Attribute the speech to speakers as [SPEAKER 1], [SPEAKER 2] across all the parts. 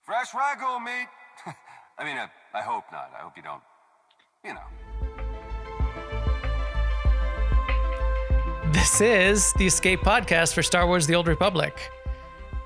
[SPEAKER 1] Fresh ragu, meat. I mean, I hope not. I hope you don't, you know.
[SPEAKER 2] This is the Escape Podcast for Star Wars: The Old Republic.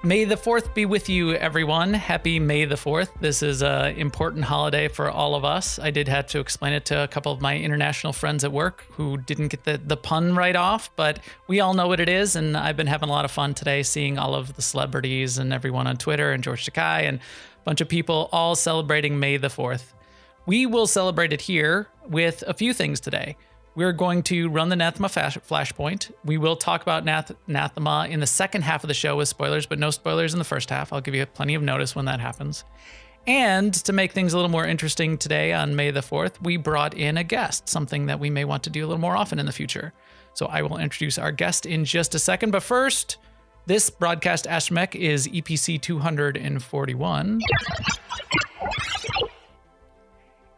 [SPEAKER 2] May the 4th be with you, everyone. Happy May the 4th. This is an important holiday for all of us. I did have to explain it to a couple of my international friends at work who didn't get the pun right off, but we all know what it is, and I've been having a lot of fun today seeing all of the celebrities and everyone on Twitter and George Takei and a bunch of people all celebrating May the 4th. We will celebrate it here with a few things today. We're going to run the Nathema flashpoint. We will talk about Nathema in the second half of the show with spoilers, but no spoilers in the first half. I'll give you plenty of notice when that happens. And to make things a little more interesting today on May the 4th, we brought in a guest, something that we may want to do a little more often in the future. So I will introduce our guest in just a second. But first, this broadcast astromech is EPC 241.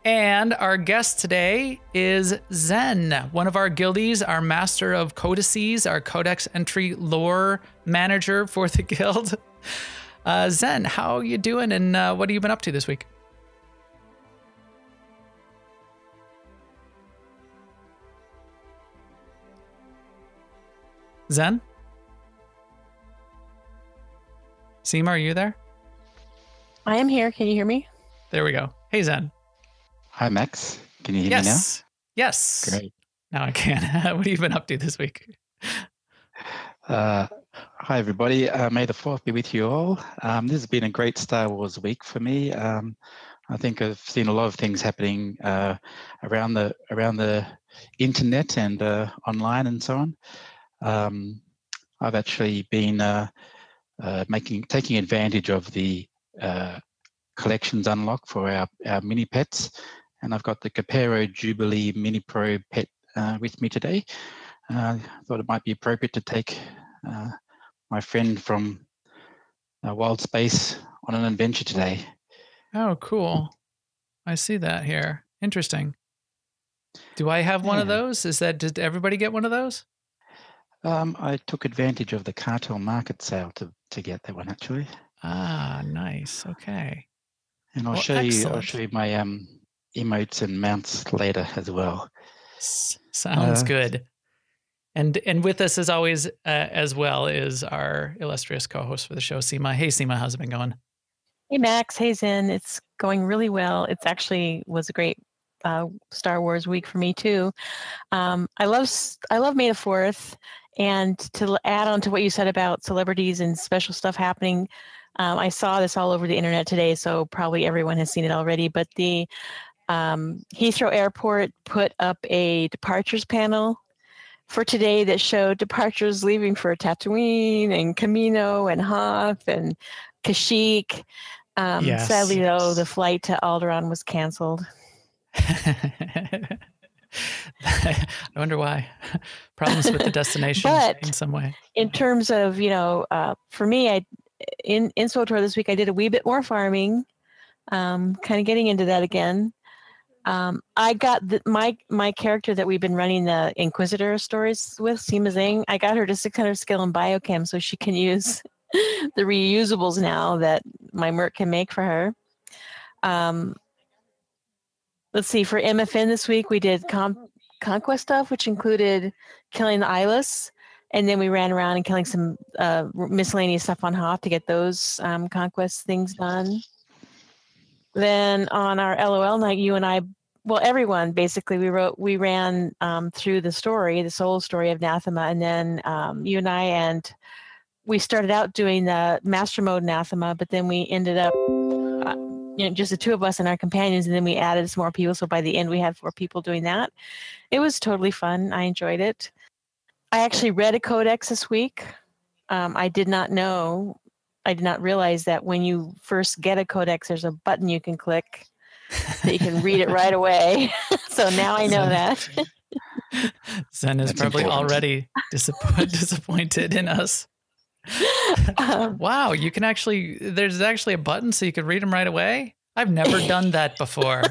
[SPEAKER 2] And our guest today is Zen, one of our guildies, our master of codices, our codex entry lore manager for the guild. Zen, how you doing, and what have you been up to this week? Zen? Seema, are you there?
[SPEAKER 3] I am here. Can you hear me?
[SPEAKER 2] There we go. Hey, Zen.
[SPEAKER 4] Hi, Max. Can you hear me now?
[SPEAKER 2] Yes.
[SPEAKER 4] Great.
[SPEAKER 2] Now I can. What have you been up to this week?
[SPEAKER 4] Hi, everybody. May the 4th be with you all. This has been a great Star Wars week for me. I think I've seen a lot of things happening around the internet and online and so on. I've actually been taking advantage of the collections unlock for our mini pets. And I've got the Capero Jubilee Mini Pro pet with me today. Thought it might be appropriate to take my friend from Wild Space on an adventure today.
[SPEAKER 2] Oh, cool. I see that here. Interesting. Do I have one of those? Did everybody get one of those?
[SPEAKER 4] I took advantage of the cartel market sale to get that one, actually.
[SPEAKER 2] Ah, nice. Okay.
[SPEAKER 4] And I'll show you my emotes and mounts later as well.
[SPEAKER 2] Sounds good. And with us as always as well is our illustrious co-host for the show, Seema. Hey, Seema, how's it been going?
[SPEAKER 3] Hey, Max. Hey, Zen. It's going really well. It's actually was a great Star Wars week for me too. I love May the 4th, and to add on to what you said about celebrities and special stuff happening. I saw this all over the internet today, so probably everyone has seen it already. But the Heathrow Airport put up a departures panel for today that showed departures leaving for Tatooine and Camino and Hoth and Kashyyyk.
[SPEAKER 2] Yes.
[SPEAKER 3] Sadly, though, the flight to Alderaan was canceled.
[SPEAKER 2] I wonder why. Problems with the destination in some way.
[SPEAKER 3] In terms of, for me, in SWTOR this week, I did a wee bit more farming, kind of getting into that again. I got my character that we've been running the Inquisitor stories with, Seema Zing. I got her to 600 skill in biochem so she can use the reusables now that my merc can make for her. Let's see, for MFN this week, we did conquest stuff, which included killing the Eyeless. And then we ran around and killing some miscellaneous stuff on Hoth to get those conquest things done. Then on our LOL night, you and I, well, everyone basically, we ran through the soul story of Nathema, and then you and I, we started out doing the master mode Nathema, but then we ended up, just the two of us and our companions, and then we added some more people. So by the end, we had 4 people doing that. It was totally fun. I enjoyed it. I actually read a codex this week. I did not realize that when you first get a codex, there's a button you can click that you can read it right away. So now I know that.
[SPEAKER 2] Zen is probably already disappointed in us. Wow, there's actually a button so you can read them right away? I've never done that before.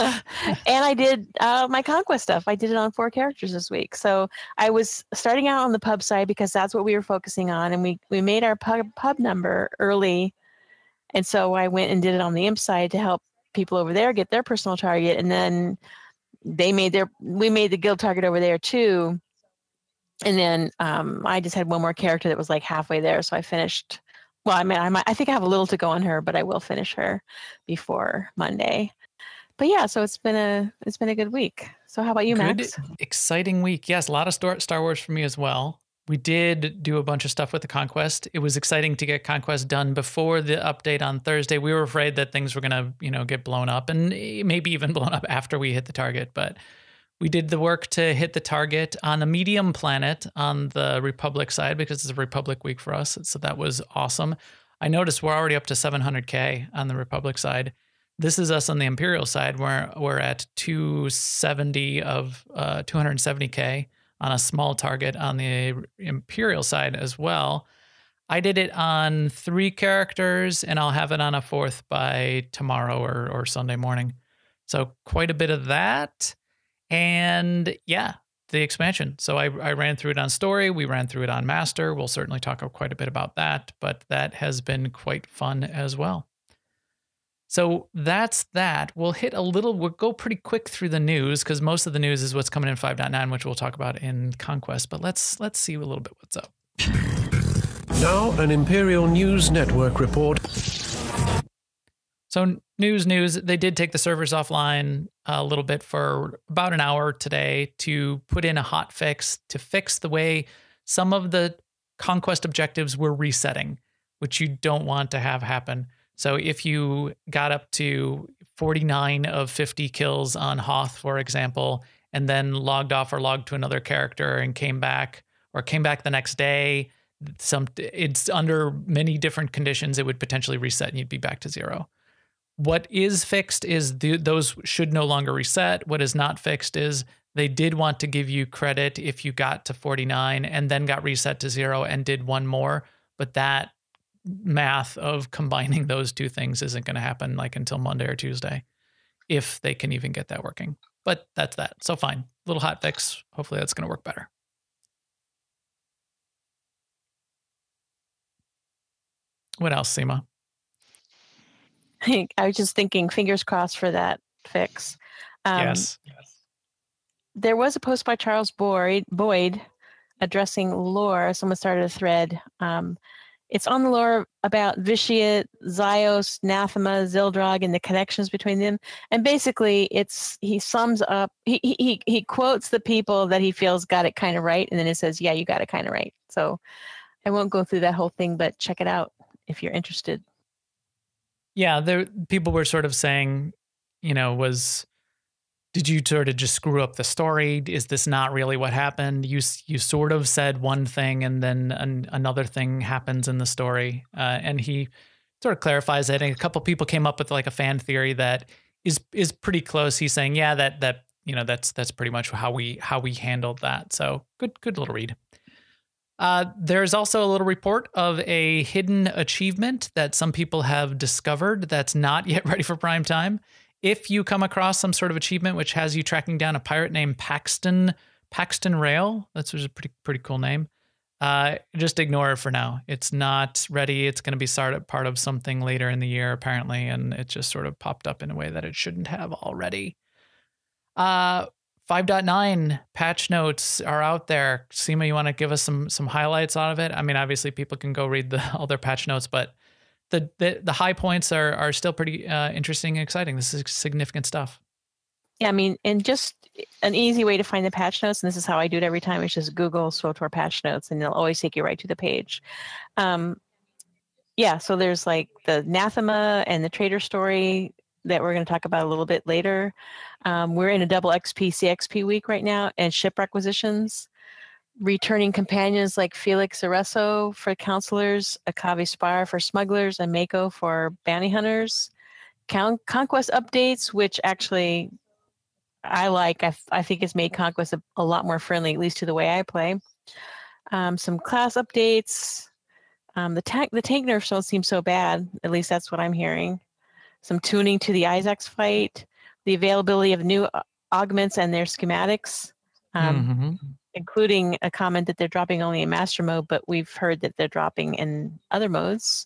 [SPEAKER 3] And I did my conquest stuff. I did it on 4 characters this week. So I was starting out on the pub side because that's what we were focusing on. And we made our pub number early. And so I went and did it on the imp side to help people over there get their personal target. And then we made the guild target over there too. And then I just had one more character that was like halfway there. So I finished. Well, I think I have a little to go on her, but I will finish her before Monday. But yeah, so it's been a good week. So how about you, Max?
[SPEAKER 2] Good, exciting week. Yes, a lot of Star Wars for me as well. We did do a bunch of stuff with the Conquest. It was exciting to get Conquest done before the update on Thursday. We were afraid that things were going to, get blown up and maybe even blown up after we hit the target. But we did the work to hit the target on a medium planet on the Republic side because it's a Republic week for us. So that was awesome. I noticed we're already up to 700K on the Republic side. This is us on the Imperial side. We're at 270 of 270K on a small target on the Imperial side as well. I did it on 3 characters, and I'll have it on a 4th by tomorrow or Sunday morning. So quite a bit of that. And yeah, the expansion. So I ran through it on story. We ran through it on master. We'll certainly talk quite a bit about that, but that has been quite fun as well. So that's that. We'll go pretty quick through the news because most of the news is what's coming in 5.9, which we'll talk about in Conquest, but let's see a little bit what's up.
[SPEAKER 5] Now an Imperial News Network report.
[SPEAKER 2] So news, they did take the servers offline a little bit for about an hour today to put in a hot fix to fix the way some of the Conquest objectives were resetting, which you don't want to have happen. So if you got up to 49 of 50 kills on Hoth, for example, and then logged off or logged to another character and came back the next day, it's under many different conditions, it would potentially reset and you'd be back to 0. What is fixed is those should no longer reset. What is not fixed is they did want to give you credit if you got to 49 and then got reset to 0 and did one more. But that math of combining those 2 things isn't going to happen like until Monday or Tuesday, if they can even get that working. But that's that. So fine. Little hot fix. Hopefully that's going to work better. What else, Seema?
[SPEAKER 3] I was just thinking, fingers crossed for that fix.
[SPEAKER 2] Yes.
[SPEAKER 3] There was a post by Charles Boyd addressing lore. Someone started a thread. It's on the lore about Vitiate, Zyos, Nathema, Zildrog, and the connections between them. And basically, he sums up. He quotes the people that he feels got it kind of right, and then it says, "Yeah, you got it kind of right." So I won't go through that whole thing, but check it out if you're interested.
[SPEAKER 2] Yeah, people were sort of saying, did you sort of just screw up the story? Is this not really what happened? You sort of said one thing and then another thing happens in the story. And he sort of clarifies it. And a couple people came up with like a fan theory that is pretty close. He's saying, yeah, that's pretty much how we handled that. So good little read. There's also a little report of a hidden achievement that some people have discovered that's not yet ready for prime time. If you come across some sort of achievement which has you tracking down a pirate named Paxton Rail, that's a pretty cool name, just ignore it for now. It's not ready. It's going to be part of something later in the year, apparently, and it just sort of popped up in a way that it shouldn't have already. 5.9 patch notes are out there. Seema, you want to give us some highlights out of it? I mean, obviously people can go read all their patch notes, but the high points are still pretty interesting and exciting. This is significant stuff.
[SPEAKER 3] Yeah, I mean, and just an easy way to find the patch notes, and this is how I do it every time, is just Google SWTOR patch notes, and they'll always take you right to the page. Yeah, so there's like the Nathema and the Trader story that we're going to talk about a little bit later. We're in a double XP CXP week right now, and ship requisitions. Returning companions like Felix Arreso for counselors, Akavi Spar for smugglers, and Mako for bounty hunters. Conquest updates, which actually I like. I think it's made Conquest a lot more friendly, at least to the way I play. Some class updates. The tank nerfs don't seem so bad. At least that's what I'm hearing. Some tuning to the Isaacs fight. the availability of new augments and their schematics, including a comment that they're dropping only in master mode, but we've heard that they're dropping in other modes.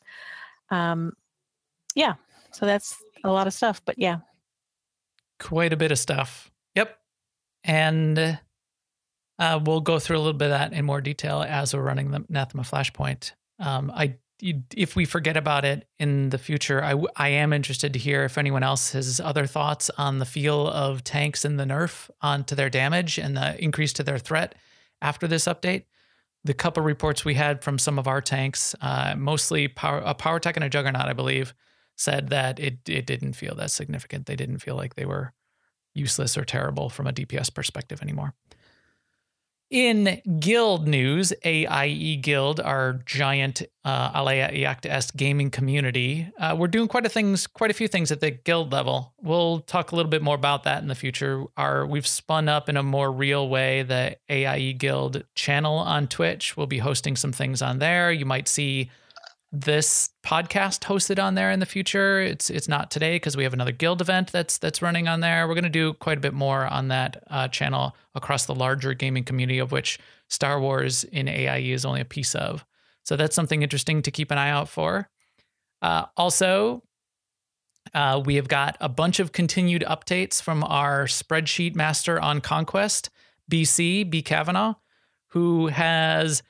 [SPEAKER 3] Yeah, so that's a lot of stuff, but yeah.
[SPEAKER 2] Quite a bit of stuff. Yep. And we'll go through a little bit of that in more detail as we're running the Nathema Flashpoint. If we forget about it in the future, I am interested to hear if anyone else has other thoughts on the feel of tanks and the nerf onto their damage and the increase to their threat after this update. The couple reports we had from some of our tanks, mostly a Power Tech and a Juggernaut, I believe, said that it didn't feel that significant. They didn't feel like they were useless or terrible from a DPS perspective anymore. In guild news, AIE Guild, our giant Alea Iacta Est gaming community, we're doing quite a few things at the guild level. We'll talk a little bit more about that in the future. We've spun up in a more real way the AIE Guild channel on Twitch. We'll be hosting some things on there. You might see this podcast hosted on there in the future. It's not today because we have another guild event that's running on there. We're going to do quite a bit more on that channel across the larger gaming community, of which Star Wars in AIE is only a piece of. So that's something interesting to keep an eye out for. Also, we have got a bunch of continued updates from our spreadsheet master on Conquest, B Kavanaugh, who has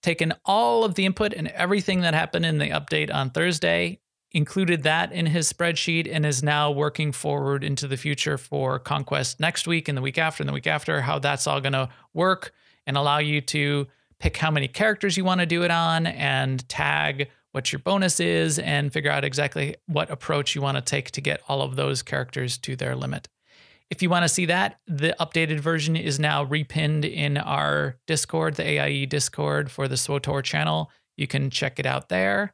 [SPEAKER 2] taken all of the input and everything that happened in the update on Thursday, included that in his spreadsheet, and is now working forward into the future for Conquest next week and the week after and the week after, how that's all going to work and allow you to pick how many characters you want to do it on and tag what your bonus is and figure out exactly what approach you want to take to get all of those characters to their limit. If you want to see that, the updated version is now repinned in our Discord, the AIE Discord for the SWTOR channel. You can check it out there.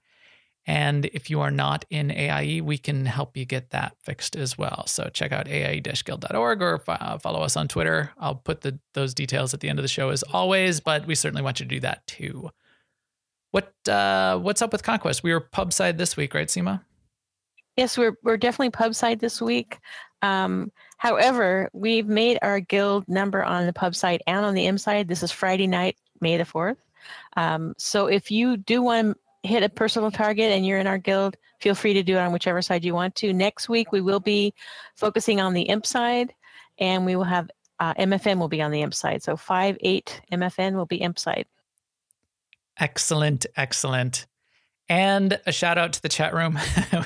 [SPEAKER 2] And if you are not in AIE, we can help you get that fixed as well. So check out aie-guild.org or follow us on Twitter. I'll put those details at the end of the show as always, but we certainly want you to do that too. What's up with Conquest? We were pub side this week, right, Seema?
[SPEAKER 3] Yes, we're definitely pub side this week. However, we've made our guild number on the pub side and on the M side. This is Friday night, May the 4th. So if you do want to hit a personal target and you're in our guild, feel free to do it on whichever side you want to. Next week, we will be focusing on the imp side, and we will have MFN will be on the imp side. So 5-8 MFN will be imp side.
[SPEAKER 2] Excellent, excellent. And a shout out to the chat room.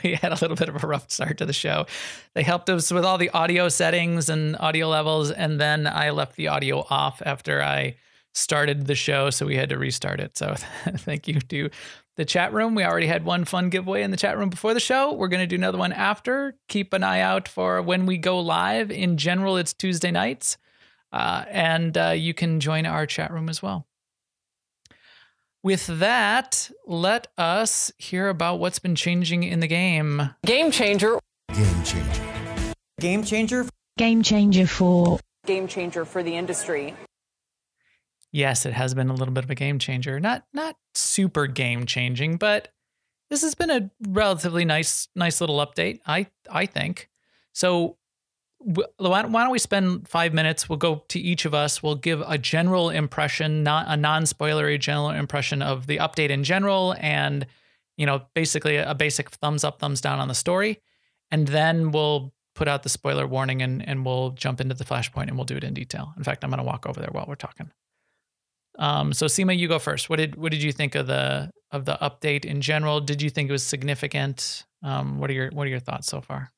[SPEAKER 2] We had a little bit of a rough start to the show. They helped us with all the audio settings and audio levels, and then I left the audio off after I started the show, so we had to restart it. So thank you to the chat room. We already had one fun giveaway in the chat room before the show. We're going to do another one after. Keep an eye out for when we go live. In general, it's Tuesday nights, and you can join our chat room as well. With that, let us hear about what's been changing in the game.
[SPEAKER 6] Game changer.
[SPEAKER 7] Game changer.
[SPEAKER 6] Game changer.
[SPEAKER 8] Game changer for.
[SPEAKER 6] Game changer for the industry.
[SPEAKER 2] Yes, it has been a little bit of a game changer. Not super game changing, but this has been a relatively nice little update, I think. So why don't we spend 5 minutes? We'll go to each of us. We'll give a general impression, not a non-spoilery general impression of the update in general, and basically a basic thumbs up, thumbs down on the story, and then we'll put out the spoiler warning and we'll jump into the flashpoint and we'll do it in detail. In fact, I'm going to walk over there while we're talking. So Seema, you go first. What did you think of the update in general? Did you think it was significant? What are your thoughts so far?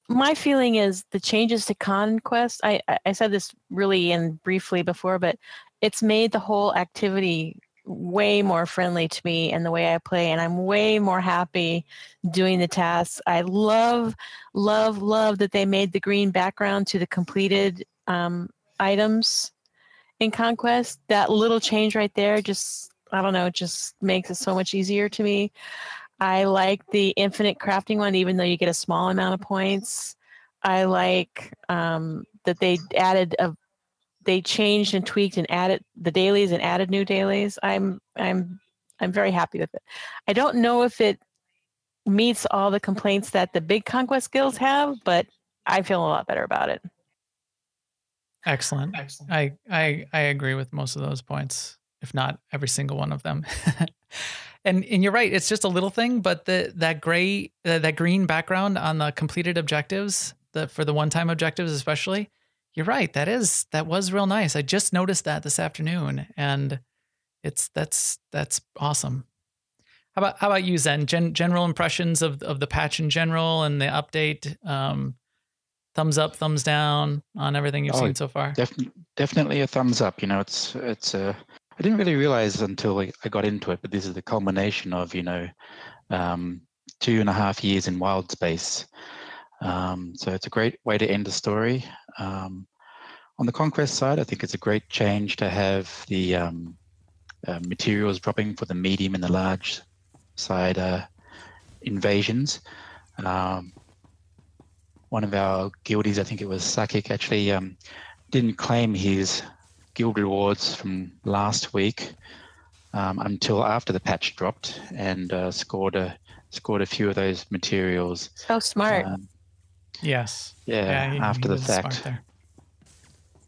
[SPEAKER 3] My feeling is the changes to Conquest, I said this really and briefly before, but it's made the whole activity way more friendly to me and the way I play, and I'm way more happy doing the tasks. I love that they made the green background to the completed items in Conquest. That little change right there just makes it so much easier to me. I like the infinite crafting one, even though you get a small amount of points. I like that they changed and tweaked and added the dailies and added new dailies. I'm very happy with it. I don't know if it meets all the complaints that the big Conquest guilds have, but I feel a lot better about it.
[SPEAKER 2] Excellent. I agree with most of those points, if not every single one of them. And you're right. It's just a little thing, but that green background on the completed objectives, for the one-time objectives especially, you're right. That was real nice. I just noticed that this afternoon, and that's awesome. How about you, Zen? General impressions of the patch in general and the update. Thumbs up, thumbs down on everything you've seen so far.
[SPEAKER 4] Definitely a thumbs up. It's I didn't really realize until I got into it, but this is the culmination of 2.5 years in wild space. So it's a great way to end the story. On the conquest side, I think it's a great change to have the materials dropping for the medium and the large side invasions. One of our guildies, I think it was Sakik, actually didn't claim his guild rewards from last week until after the patch dropped, and scored a few of those materials.
[SPEAKER 3] So smart.
[SPEAKER 2] Yes.
[SPEAKER 4] Yeah, after the fact.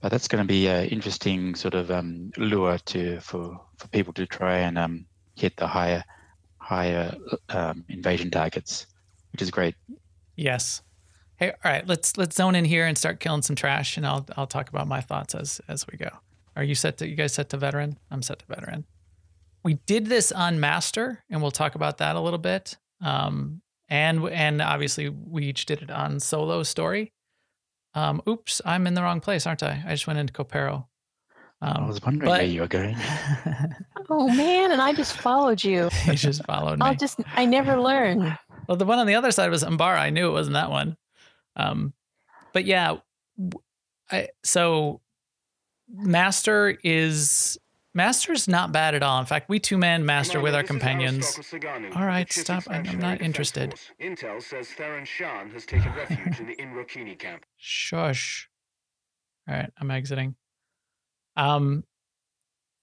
[SPEAKER 4] But that's going to be an interesting sort of lure for people to try and hit the higher invasion targets, which is great.
[SPEAKER 2] Yes. Hey, all right. Let's zone in here and start killing some trash, and I'll talk about my thoughts as we go. Are you guys set to veteran? I'm set to veteran. We did this on master, and we'll talk about that a little bit. And obviously we each did it on solo story. Oops, I'm in the wrong place, aren't I? I just went into Copero.
[SPEAKER 4] I was wondering where you were going.
[SPEAKER 3] Oh man, and I just followed you.
[SPEAKER 2] You just followed me.
[SPEAKER 3] I never learn.
[SPEAKER 2] Well, the one on the other side was Umbara. I knew it wasn't that one. But yeah, so Master's not bad at all. In fact, we two-man Master with our companions. All right, stop. I'm not interested.
[SPEAKER 7] Intel says Theron Shan has taken refuge in the Inrokini camp.
[SPEAKER 2] Shush. All right, I'm exiting.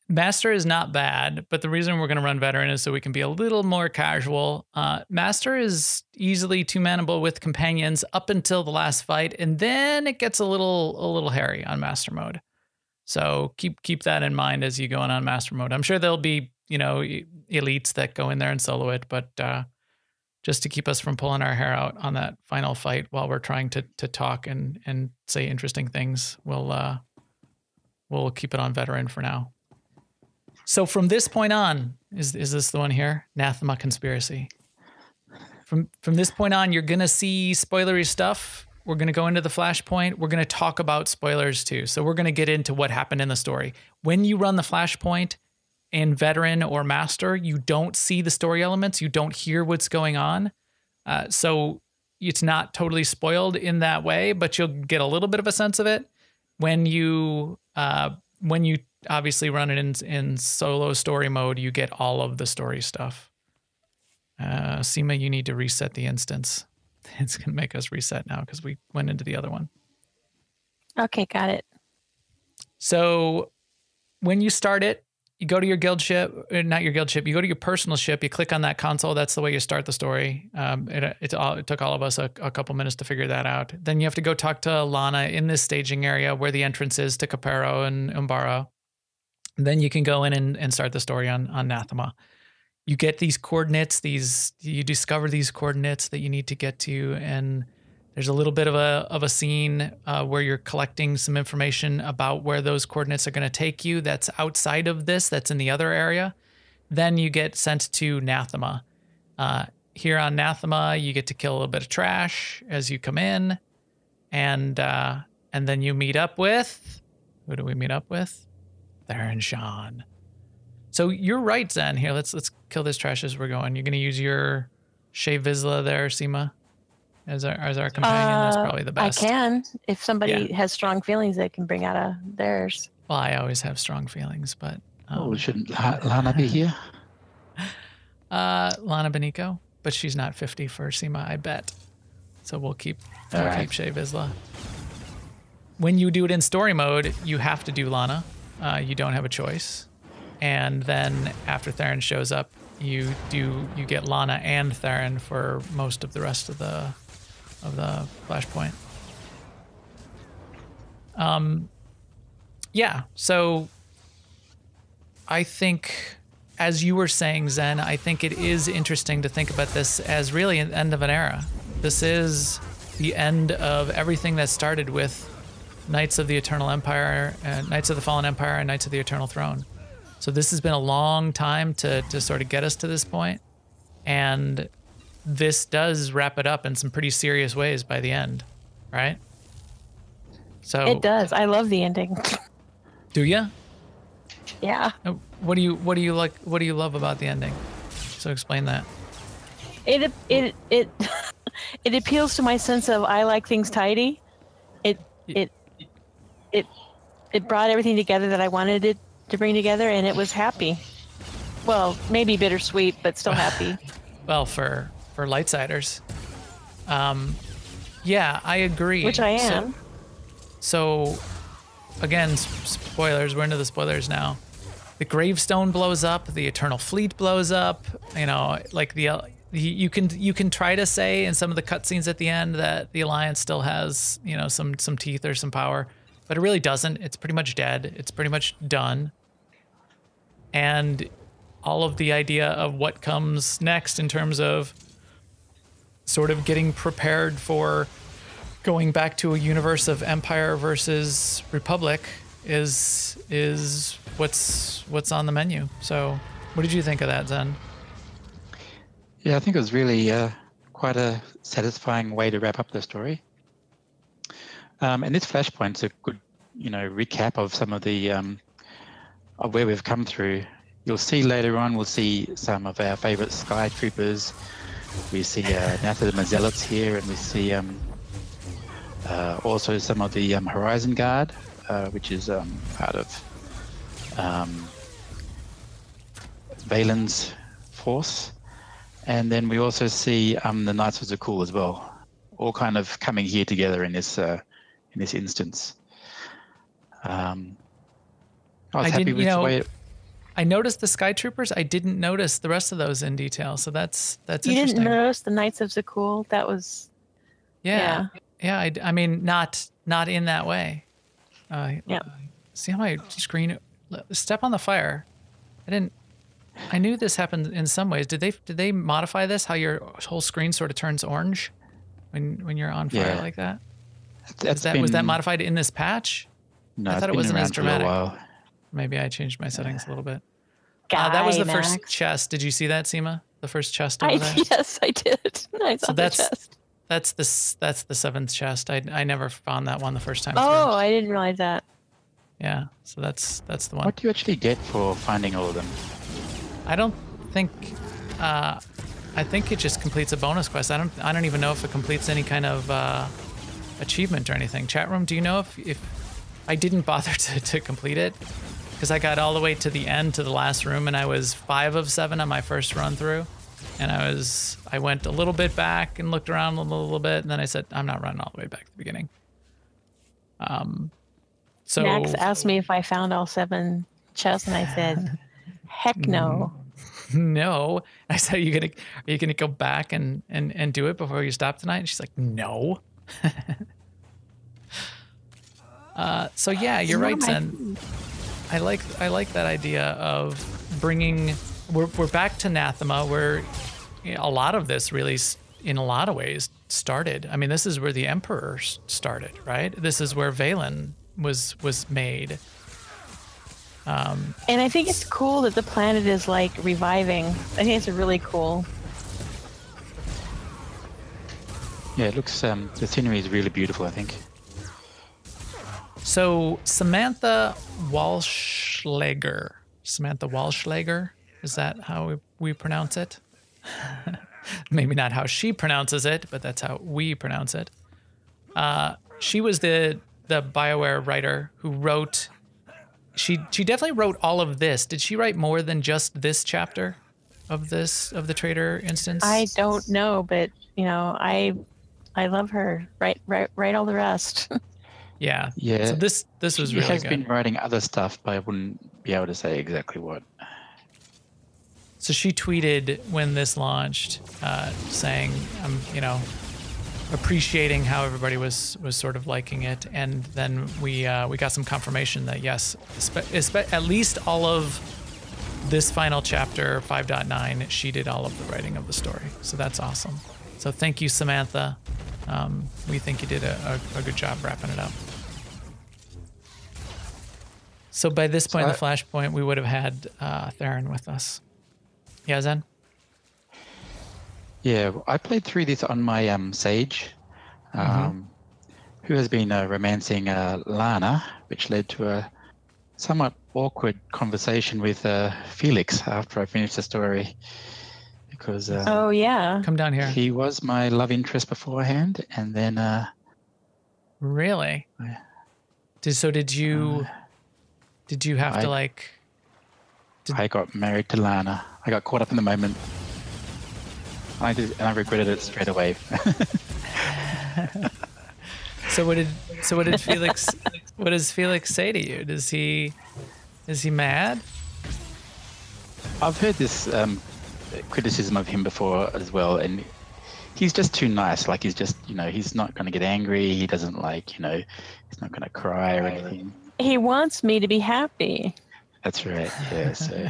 [SPEAKER 2] Master is not bad, but the reason we're going to run veteran is so we can be a little more casual. Master is easily two-manable with companions up until the last fight, and then it gets a little hairy on Master mode. So keep that in mind as you go on Master mode. I'm sure there'll be elites that go in there and solo it, but just to keep us from pulling our hair out on that final fight while we're trying to talk and say interesting things, we'll keep it on veteran for now. So from this point on, is this the one here? Nathema Conspiracy. From this point on, you're going to see spoilery stuff. We're going to go into the flashpoint. We're going to talk about spoilers too. So we're going to get into what happened in the story. When you run the flashpoint in veteran or master, you don't see the story elements. You don't hear what's going on. So it's not totally spoiled in that way, but you'll get a little bit of a sense of it when you obviously run it in solo story mode. You get all of the story stuff. Seema, you need to reset the instance. It's going to make us reset now because we went into the other one.
[SPEAKER 3] Okay, got it.
[SPEAKER 2] So when you start it, you go to your guild ship, not your guild ship, you go to your personal ship, you click on that console. That's the way you start the story. It took all of us a couple minutes to figure that out. Then you have to go talk to Lana in this staging area where the entrance is to Copero and Umbara. Then you can go in and start the story on Nathema. You get these coordinates, you discover these coordinates that you need to get to, and there's a little bit of a scene where you're collecting some information about where those coordinates are going to take you. That's outside of this. That's in the other area. Then you get sent to Nathema. Here on Nathema, you get to kill a little bit of trash as you come in, and then you meet up with, who do we meet up with? Theron Shan. So you're right, Zen. Here, let's kill this trash as we're going. You're going to use your Shea Vizsla there, Seema, as our companion. That's probably the best.
[SPEAKER 3] I can. If somebody has strong feelings, they can bring out of theirs.
[SPEAKER 2] Well, I always have strong feelings, but...
[SPEAKER 4] shouldn't Lana be here?
[SPEAKER 2] Lana Benico, but she's not 50 for Seema, I bet. So we'll keep Shea Vizsla. When you do it in story mode, you have to do Lana. You don't have a choice. And then after Theron shows up, you get Lana and Theron for most of the rest of the flashpoint. Yeah, so I think, as you were saying, Zen, I think it is interesting to think about this as really an end of an era. This is the end of everything that started with Knights of the Eternal Empire, Knights of the Fallen Empire, and Knights of the Eternal Throne. So this has been a long time to sort of get us to this point, and this does wrap it up in some pretty serious ways by the end, right? So
[SPEAKER 3] It does. I love the ending.
[SPEAKER 2] do you?
[SPEAKER 3] Yeah.
[SPEAKER 2] What do you like? What do you love about the ending? So explain that.
[SPEAKER 3] It it appeals to my sense of I like things tidy. It brought everything together that I wanted it to bring together, and it was happy. Well, maybe bittersweet, but still happy.
[SPEAKER 2] Well, for Lightsiders. Yeah, I agree.
[SPEAKER 3] Which I am.
[SPEAKER 2] So again, spoilers. We're into the spoilers now. The gravestone blows up. The Eternal Fleet blows up. You know, like you can try to say in some of the cutscenes at the end that the Alliance still has, you know, some teeth or some power, but it really doesn't. It's pretty much dead. It's pretty much done. And all of the idea of what comes next in terms of sort of getting prepared for going back to a universe of Empire versus Republic is what's on the menu. So what did you think of that, Zen?
[SPEAKER 4] Yeah, I think it was really quite a satisfying way to wrap up the story. And this flashpoint's a good, recap of some of the of where we've come through. You'll see later on, we'll see some of our favorite Sky Troopers. We see Nathema Zealots here, and we see also some of the Horizon Guard, which is part of Valen's force. And then we also see the Knights of the Cool as well, all kind of coming here together in this instance. I was happy with the way.
[SPEAKER 2] I noticed the Sky Troopers. I didn't notice the rest of those in detail. So that's
[SPEAKER 3] you
[SPEAKER 2] interesting.
[SPEAKER 3] You didn't notice the Knights of the Cool? That was.
[SPEAKER 2] Yeah. I mean, not in that way.
[SPEAKER 3] Yeah.
[SPEAKER 2] See how my screen? Step on the fire. I knew this happened in some ways. Did they modify this? How your whole screen sort of turns orange when you're on fire like that? Was that modified in this patch?
[SPEAKER 4] No,
[SPEAKER 2] I thought it wasn't as dramatic.
[SPEAKER 4] For a while.
[SPEAKER 2] Maybe I changed my settings a little bit. That was the first chest. Did you see that, Seema? The first chest over there?
[SPEAKER 3] Yes, I did. I saw the chest.
[SPEAKER 2] That's the 7th chest. I never found that one the first time.
[SPEAKER 3] Oh, I didn't realize that.
[SPEAKER 2] Yeah, so that's the one.
[SPEAKER 4] What do you actually get for finding all of them?
[SPEAKER 2] I don't think. I think it just completes a bonus quest. I don't even know if it completes any kind of achievement or anything. Chat room, do you know if I didn't bother to complete it? Because I got all the way to the end, to the last room, and I was 5 of 7 on my first run through. And I went a little bit back and looked around a little bit, and then I said, I'm not running all the way back to the beginning. So
[SPEAKER 3] Max asked me if I found all 7 chests, and I said, heck no.
[SPEAKER 2] No. I said, are you gonna go back and do it before you stop tonight? And she's like, no. So yeah, you're right, Zen. I like that idea of bringing. We're back to Nathema, where a lot of this really, in a lot of ways, started. I mean, this is where the Emperor started, right? This is where Valen was made.
[SPEAKER 3] And I think it's cool that the planet is like reviving. I think it's really cool.
[SPEAKER 4] Yeah, it looks. The scenery is really beautiful, I think.
[SPEAKER 2] So Samantha Walschlager. Is that how we pronounce it? Maybe not how she pronounces it, but that's how we pronounce it. She was the BioWare writer who wrote. She definitely wrote all of this. Did she write more than just this chapter of the Traitor instance?
[SPEAKER 3] I don't know, but I love her. Write all the rest.
[SPEAKER 2] Yeah.
[SPEAKER 4] Yeah.
[SPEAKER 2] So this was really good.
[SPEAKER 4] She has been writing other stuff, but I wouldn't be able to say exactly what.
[SPEAKER 2] So she tweeted when this launched, saying, appreciating how everybody was sort of liking it, and then we got some confirmation that yes, at least all of this final chapter 5.9, she did all of the writing of the story. So that's awesome. So thank you, Samantha. We think you did a good job wrapping it up. So by this point in the Flashpoint, we would have had Theron with us. Yeah, Zen?
[SPEAKER 4] Yeah, I played through this on my Sage, who has been romancing Lana, which led to a somewhat awkward conversation with Felix after I finished the story. Because
[SPEAKER 3] oh yeah,
[SPEAKER 2] come down here.
[SPEAKER 4] He was my love interest beforehand, and then
[SPEAKER 2] really? Did you have to like?
[SPEAKER 4] I got married to Lana. I got caught up in the moment. I regretted it straight away.
[SPEAKER 2] So what did Felix? What does Felix say to you? Is he mad?
[SPEAKER 4] I've heard this criticism of him before as well, and he's just too nice. Like he's just, he's not going to get angry. He doesn't he's not going to cry or anything.
[SPEAKER 3] He wants me to be happy.
[SPEAKER 4] That's right. Yeah. So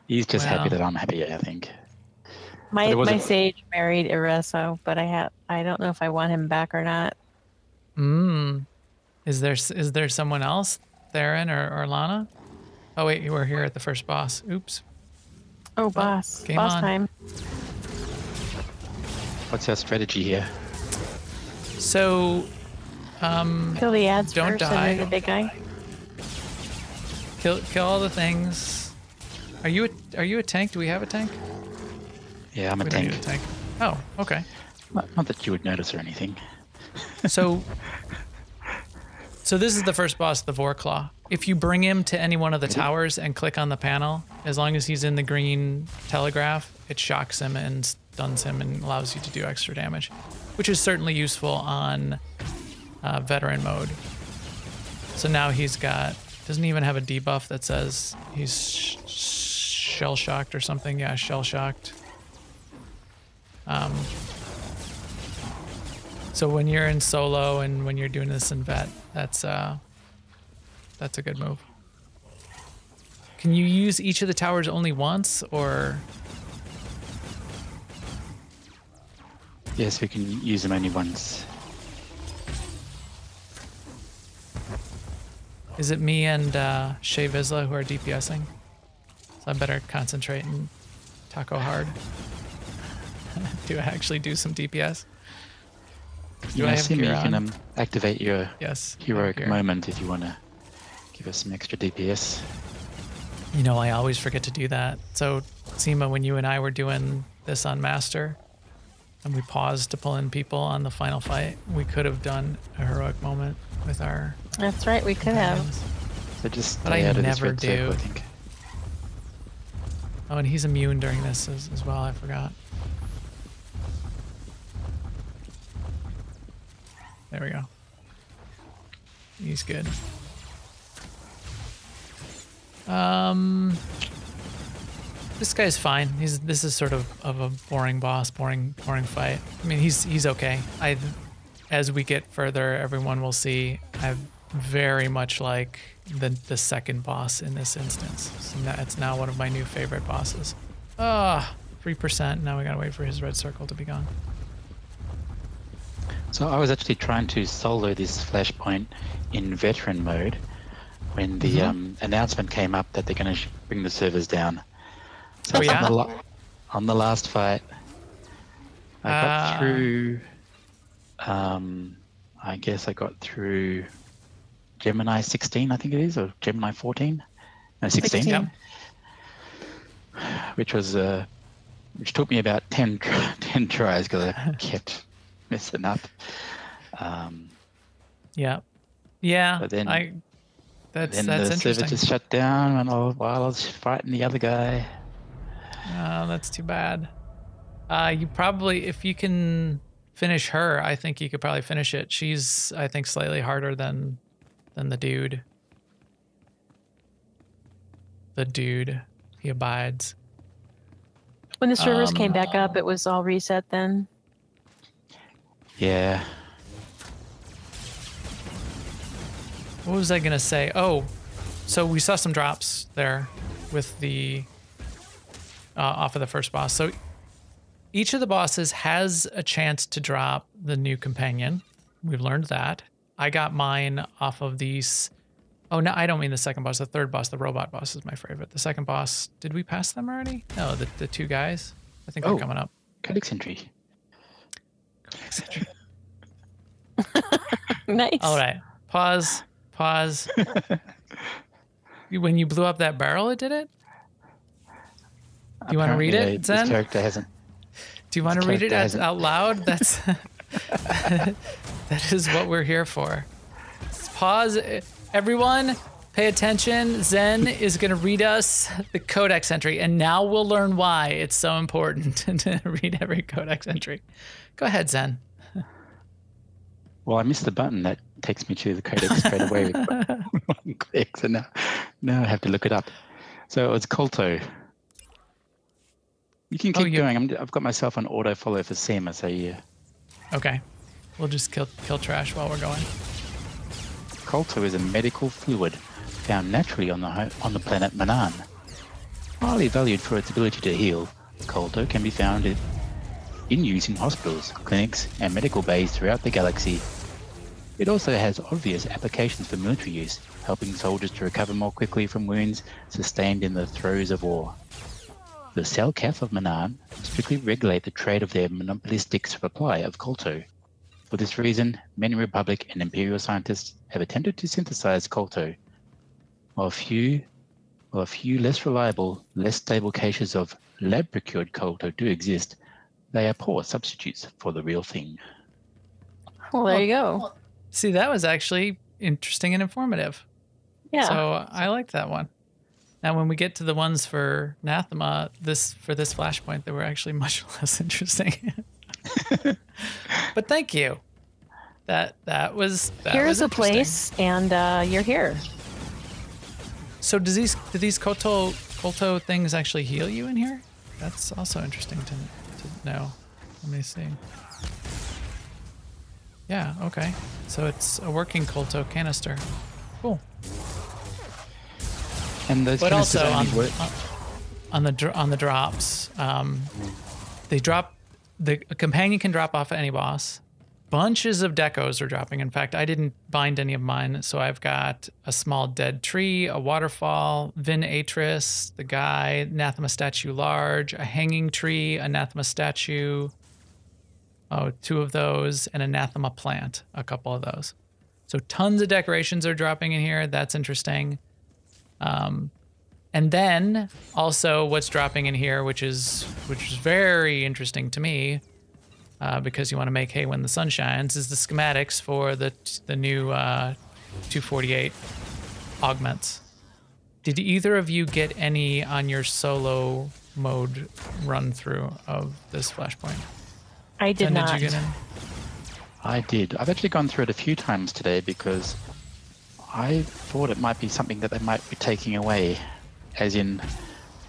[SPEAKER 4] he's just happy that I'm happy, I think.
[SPEAKER 3] My Sage married Ereso, but I don't know if I want him back or not.
[SPEAKER 2] Is there someone else, Theron or Lana? Oh wait, you were here at the first boss. Oops.
[SPEAKER 3] Oh, boss.
[SPEAKER 2] Game
[SPEAKER 3] boss
[SPEAKER 2] on.
[SPEAKER 3] time.
[SPEAKER 4] What's our strategy here?
[SPEAKER 2] So,
[SPEAKER 3] kill the ads
[SPEAKER 2] don't
[SPEAKER 3] first,
[SPEAKER 2] die.
[SPEAKER 3] and then the big guy.
[SPEAKER 2] Kill all the things. Are you a tank? Do we have a tank?
[SPEAKER 4] Yeah, I'm a
[SPEAKER 2] we
[SPEAKER 4] tank.
[SPEAKER 2] Don't need a tank. Oh, okay.
[SPEAKER 4] Not that you would notice or anything.
[SPEAKER 2] So this is the first boss, the Vorclaw. If you bring him to any one of the towers and click on the panel, as long as he's in the green telegraph, it shocks him and stuns him and allows you to do extra damage, which is certainly useful on veteran mode. So now doesn't even have a debuff that says he's shell-shocked or something. Yeah, shell-shocked. So when you're in solo and when you're doing this in vet, that's a good move. Can you use each of the towers only once, or?
[SPEAKER 4] Yes, we can use them only once.
[SPEAKER 2] Is it me and Shay Vizsla who are DPSing? So I better concentrate and taco hard. Do I actually do some DPS?
[SPEAKER 4] I assume you can activate your heroic moment if you want to give us some extra DPS.
[SPEAKER 2] I always forget to do that. So, Seema, when you and I were doing this on Master, and we paused to pull in people on the final fight, we could have done a heroic moment with our...
[SPEAKER 3] That's right, we could have.
[SPEAKER 4] So just
[SPEAKER 2] but I
[SPEAKER 4] out of
[SPEAKER 2] never
[SPEAKER 4] this
[SPEAKER 2] do.
[SPEAKER 4] circle, I think.
[SPEAKER 2] Oh, and he's immune during this as well, I forgot. There we go. He's good. This guy's fine. This is sort of a boring boss, boring fight. I mean, he's okay. As we get further, everyone will see. I very much like the second boss in this instance. So it's now one of my new favorite bosses. 3%. Now we gotta wait for his red circle to be gone.
[SPEAKER 4] So I was actually trying to solo this Flashpoint in veteran mode when the announcement came up that they're going to bring the servers down. So on the last fight, I got through. I guess I got through Gemini 16, I think it is, or Gemini 14, no 16.
[SPEAKER 2] Yep.
[SPEAKER 4] Which took me about 10 tries because I kept messing up.
[SPEAKER 2] Yeah.
[SPEAKER 4] But then
[SPEAKER 2] that's
[SPEAKER 4] the
[SPEAKER 2] interesting.
[SPEAKER 4] server just shut down while I was fighting the other guy.
[SPEAKER 2] Oh, that's too bad. You probably, if you can finish her, I think you could probably finish it. She's, I think, slightly harder than the dude. The dude, he abides.
[SPEAKER 3] When the servers came back up, it was all reset then.
[SPEAKER 4] Yeah.
[SPEAKER 2] What was I gonna say? Oh, so we saw some drops there with the off of the first boss. So each of the bosses has a chance to drop the new companion. We've learned that. I got mine off of these. Oh no, I don't mean the second boss. The third boss, the robot boss, is my favorite. The second boss, did we pass them already? No, the two guys. I think they're coming up.
[SPEAKER 4] Codex entry.
[SPEAKER 3] Nice.
[SPEAKER 2] All right, pause. When you blew up that barrel, it did it? Do you want to read it, Zen?
[SPEAKER 4] This character hasn't.
[SPEAKER 2] Do you want to read it out loud? That's that is what we're here for. Pause, everyone. Pay attention. Zen is going to read us the codex entry, and now we'll learn why it's so important to read every codex entry. Go ahead, Zen.
[SPEAKER 4] Well, I missed the button that takes me to the codex straight away with one click. So now I have to look it up. So it's Colto. You can keep going. I've got myself on auto follow for Seema, so yeah.
[SPEAKER 2] Okay. We'll just kill trash while we're going.
[SPEAKER 4] Colto is a medical fluid found naturally on the planet Manan. Highly valued for its ability to heal, Colto can be found in use in hospitals, clinics, and medical bays throughout the galaxy. It also has obvious applications for military use, helping soldiers to recover more quickly from wounds sustained in the throes of war. The Selkath of Manan strictly regulate the trade of their monopolistic supply of Colto. For this reason, many Republic and Imperial scientists have attempted to synthesize Colto. While a few less reliable, less stable cases of lab-procured Colto do exist, they are poor substitutes for the real thing.
[SPEAKER 3] Well, there you go.
[SPEAKER 2] See, that was actually interesting and informative.
[SPEAKER 3] Yeah.
[SPEAKER 2] So I liked that one. Now, when we get to the ones for Nathema, for this flashpoint, they were actually much less interesting. But thank you. That was
[SPEAKER 3] Here's a place, and you're here.
[SPEAKER 2] So do these Colto things actually heal you in here? That's also interesting to know. Let me see. Yeah, okay. So it's a working Colto canister. Cool.
[SPEAKER 4] And those
[SPEAKER 2] but also
[SPEAKER 4] on
[SPEAKER 2] the drops, they drop. A companion can drop off at any boss. Bunches of decos are dropping. In fact, I didn't bind any of mine, so I've got a small dead tree, a waterfall, Vin Atris, the guy, Nathema statue large, a hanging tree, a Nathema statue, two of those, and a Nathema plant, a couple of those. So tons of decorations are dropping in here. That's interesting. And then also what's dropping in here, which is very interesting to me, because you want to make hay when the sun shines, is the schematics for the new 248 augments. Did either of you get any on your solo mode run through of this flashpoint?
[SPEAKER 3] I did not.
[SPEAKER 2] Did you get in?
[SPEAKER 4] I did. I've actually gone through it a few times today because I thought it might be something that they might be taking away, as in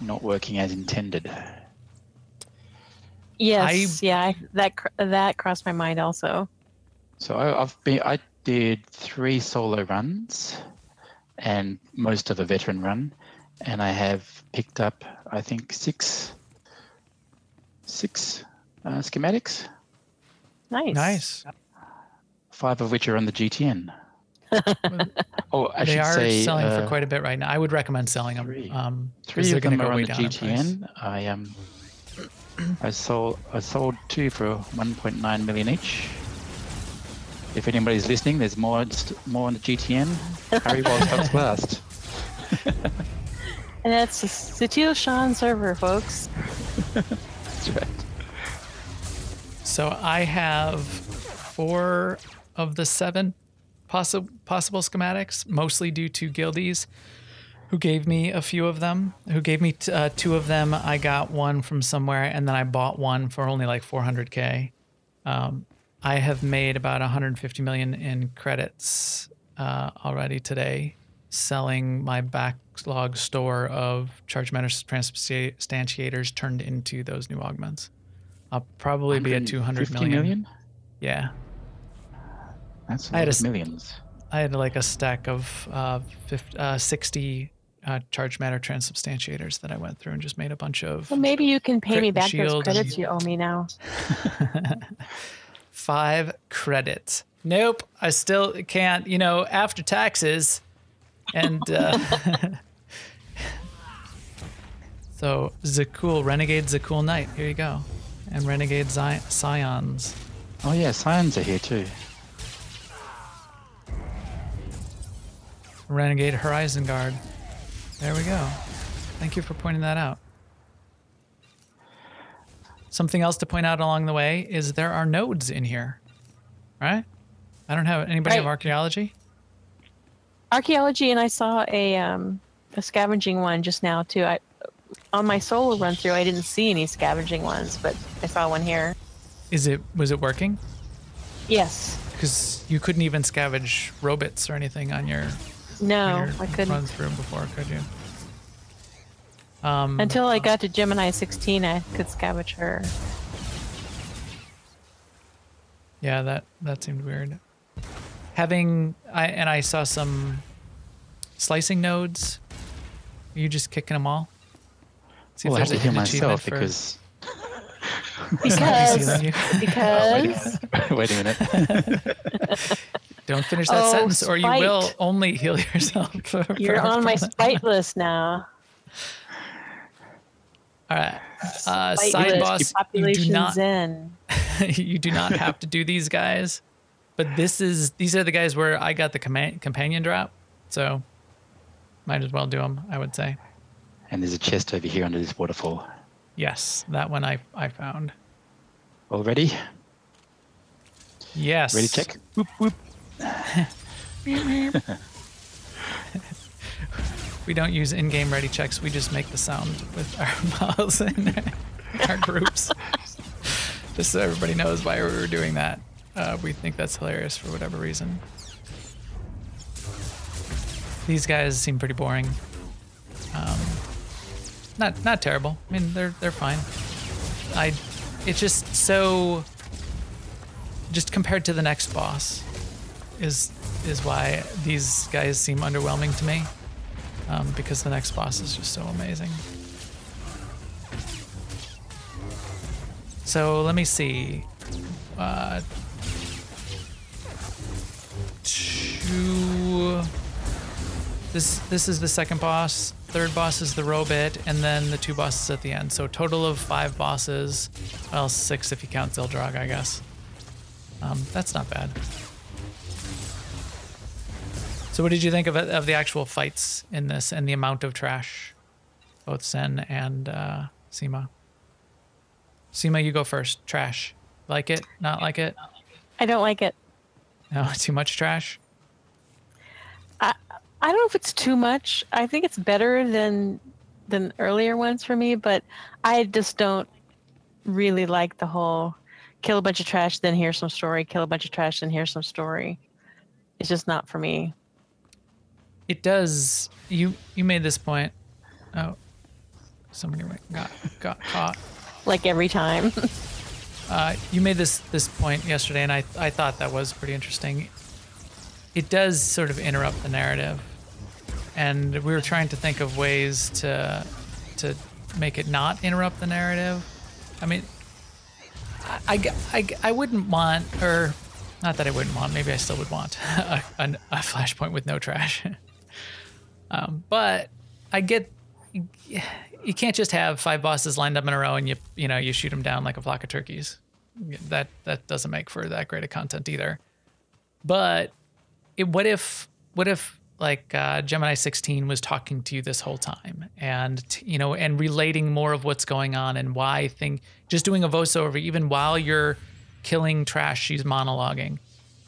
[SPEAKER 4] not working as intended.
[SPEAKER 3] Yes, that crossed my mind also.
[SPEAKER 4] So I did 3 solo runs and most of a veteran run, and I have picked up, I think, six schematics.
[SPEAKER 2] Nice.
[SPEAKER 4] 5 of which are on the GTN.
[SPEAKER 2] They are selling for quite a bit right now. I would recommend selling them.
[SPEAKER 4] 3 of them are on the GTN. I sold 2 for 1.9 million each. If anybody's listening, there's more on the GTN. Hurry while stocks last.
[SPEAKER 3] And that's the SWTOR Sean server, folks.
[SPEAKER 4] That's right.
[SPEAKER 2] So I have 4 of the 7 possible schematics, mostly due to guildies who gave me a few of them, who gave me 2 of them. I got one from somewhere, and then I bought one for only like 400K. I have made about 150 million in credits already today, selling my backlog store of charge matter transubstantiators turned into those new augments. I'll probably be at 200 million.
[SPEAKER 4] million?
[SPEAKER 2] Yeah.
[SPEAKER 4] That's a
[SPEAKER 2] I had
[SPEAKER 4] lot of
[SPEAKER 2] a-
[SPEAKER 4] millions.
[SPEAKER 2] I had like a stack of 60 charge matter transubstantiators that I went through and just made a bunch of.
[SPEAKER 3] Well, maybe you can pay
[SPEAKER 2] Crit
[SPEAKER 3] me
[SPEAKER 2] and
[SPEAKER 3] back those
[SPEAKER 2] shield
[SPEAKER 3] credits
[SPEAKER 2] and-
[SPEAKER 3] you owe me now.
[SPEAKER 2] 5 credits. Nope, I still can't. After taxes, and so Zakul, Renegade Zakul Knight. Here you go, and Renegade Scions.
[SPEAKER 4] Oh yeah, Scions are here too.
[SPEAKER 2] Renegade Horizon Guard. There we go. Thank you for pointing that out. Something else to point out along the way is there are nodes in here, right? I don't have anybody have
[SPEAKER 3] Right.
[SPEAKER 2] archaeology.
[SPEAKER 3] Archaeology, and I saw a scavenging one just now too. On my solo run through, I didn't see any scavenging ones, but I saw one here.
[SPEAKER 2] Was it working?
[SPEAKER 3] Yes.
[SPEAKER 2] Because you couldn't even scavenge robots or anything on your
[SPEAKER 3] No,
[SPEAKER 2] your
[SPEAKER 3] I couldn't.
[SPEAKER 2] run through before, could you?
[SPEAKER 3] Until I got to Gemini 16, I could scavenge her.
[SPEAKER 2] Yeah, that seemed weird. I saw some slicing nodes. Are you just kicking them all? See if
[SPEAKER 4] Well, I have
[SPEAKER 2] there's
[SPEAKER 4] to
[SPEAKER 2] a
[SPEAKER 4] heal
[SPEAKER 2] hidden
[SPEAKER 4] myself
[SPEAKER 2] achievement
[SPEAKER 4] because.
[SPEAKER 3] Because
[SPEAKER 4] Wait a minute.
[SPEAKER 2] Don't finish that
[SPEAKER 3] Oh,
[SPEAKER 2] sentence, or you
[SPEAKER 3] spite.
[SPEAKER 2] will only heal yourself.
[SPEAKER 3] you're on my spite list now.
[SPEAKER 2] All right.
[SPEAKER 3] Spite
[SPEAKER 2] Side
[SPEAKER 3] list,
[SPEAKER 2] boss, you do
[SPEAKER 3] population
[SPEAKER 2] not
[SPEAKER 3] Zen.
[SPEAKER 2] you do not have to do these guys, but these are the guys where I got the companion drop, so might as well do them, I would say.
[SPEAKER 4] And there's a chest over here under this waterfall.
[SPEAKER 2] Yes, that one I found.
[SPEAKER 4] All ready?
[SPEAKER 2] Yes.
[SPEAKER 4] Ready? Check. Whoop whoop.
[SPEAKER 2] We don't use in-game ready checks. We just make the sound with our mouths and our groups. Just so everybody knows why we were doing that. We think that's hilarious for whatever reason. These guys seem pretty boring. Not terrible. I mean, they're fine. It's just so. Just compared to the next boss, is why these guys seem underwhelming to me. Because the next boss is just so amazing. So let me see. This is the second boss. Third boss is the robot, and then the 2 bosses at the end. So total of 5 bosses. Well, 6 if you count Zildrog, I guess. That's not bad. So what did you think of the actual fights in this and the amount of trash? Both Sen and Seema. Seema, you go first. Trash. Like it? Not like it?
[SPEAKER 3] I don't like it.
[SPEAKER 2] No, too much trash?
[SPEAKER 3] I don't know if it's too much. I think it's better than earlier ones for me, but I just don't really like the whole kill a bunch of trash, then here's some story, kill a bunch of trash, then here's some story. It's just not for me.
[SPEAKER 2] It does. You made this point. Oh, somebody got caught.
[SPEAKER 3] Like every time.
[SPEAKER 2] You made this point yesterday, and I thought that was pretty interesting. It does sort of interrupt the narrative, and we were trying to think of ways to make it not interrupt the narrative. I mean, I wouldn't want, or not that I wouldn't want. Maybe I still would want a flashpoint with no trash. But I get you can't just have 5 bosses lined up in a row and you shoot them down like a flock of turkeys. That doesn't make for that great of content either. But what if like Gemini 16 was talking to you this whole time and and relating more of what's going on and why just doing a voiceover even while you're killing trash, she's monologuing.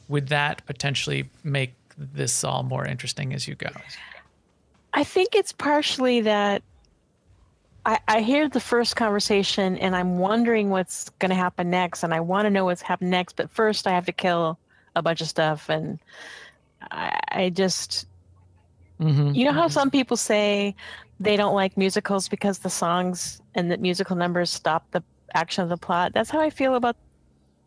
[SPEAKER 2] Would that potentially make this all more interesting as you go?
[SPEAKER 3] I think it's partially that I hear the first conversation and I'm wondering what's going to happen next, and I want to know what's happening next, but first I have to kill a bunch of stuff, and I just...
[SPEAKER 2] Mm-hmm.
[SPEAKER 3] You know how some people say they don't like musicals because the songs and the musical numbers stop the action of the plot? That's how I feel about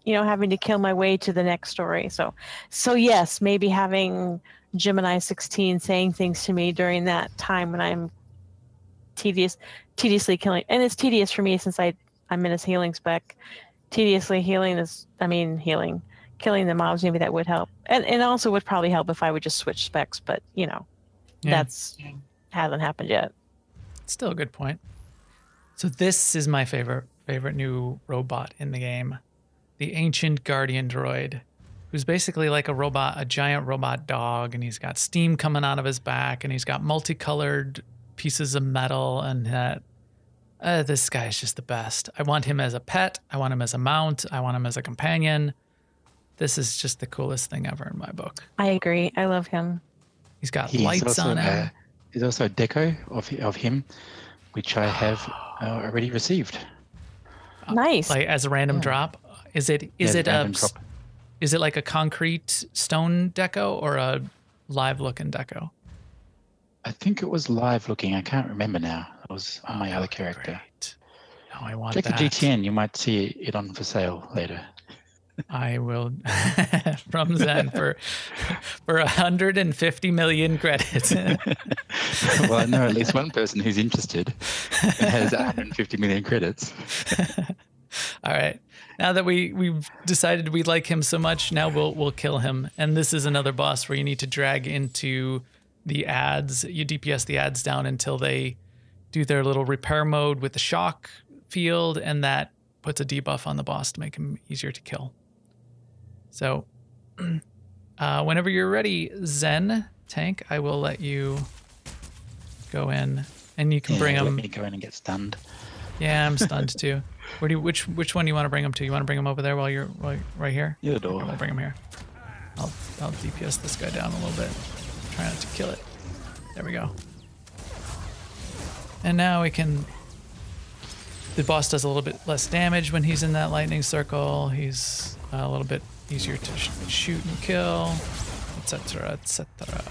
[SPEAKER 3] having to kill my way to the next story. So yes, maybe having Gemini 16 saying things to me during that time when I'm tediously killing, and it's tedious for me since I'm in his healing spec. Tediously killing the mobs, maybe that would help, and also would probably help if I would just switch specs. But that's hasn't happened yet.
[SPEAKER 2] Still a good point. So this is my favorite new robot in the game, the Ancient Guardian Droid, who's basically like a giant robot dog, and he's got steam coming out of his back, and he's got multicolored pieces of metal, and this guy is just the best. I want him as a pet. I want him as a mount. I want him as a companion. This is just the coolest thing ever in my book.
[SPEAKER 3] I agree. I love him.
[SPEAKER 2] He's got lights on him.
[SPEAKER 4] There's also a deco of him, which I have already received.
[SPEAKER 3] Nice.
[SPEAKER 2] Like as a random drop. Is it like a concrete stone deco or a live looking deco?
[SPEAKER 4] I think it was live looking. I can't remember now. It was on my other character.
[SPEAKER 2] Great. No, I want
[SPEAKER 4] Check
[SPEAKER 2] that.
[SPEAKER 4] the GTN. You might see it on for sale later.
[SPEAKER 2] I will from Zen for 150 million credits.
[SPEAKER 4] Well, I know at least one person who's interested and has 150 million credits.
[SPEAKER 2] All right. Now that we've decided we like him so much, now we'll kill him. And this is another boss where you need to drag into the ads. You DPS the ads down until they do their little repair mode with the shock field, and that puts a debuff on the boss to make him easier to kill. So whenever you're ready, Zen Tank, I will let you go in, and you can bring him.
[SPEAKER 4] Let me go in and get stunned.
[SPEAKER 2] Yeah, I'm stunned too. Which one do you want to bring him to? You want to bring him over there while you're right here?
[SPEAKER 4] Yeah, door.
[SPEAKER 2] Okay, we'll bring him here. I'll DPS this guy down a little bit. Try not to kill it. There we go. And now we can. The boss does a little bit less damage when he's in that lightning circle. He's a little bit easier to shoot and kill, etc., etc.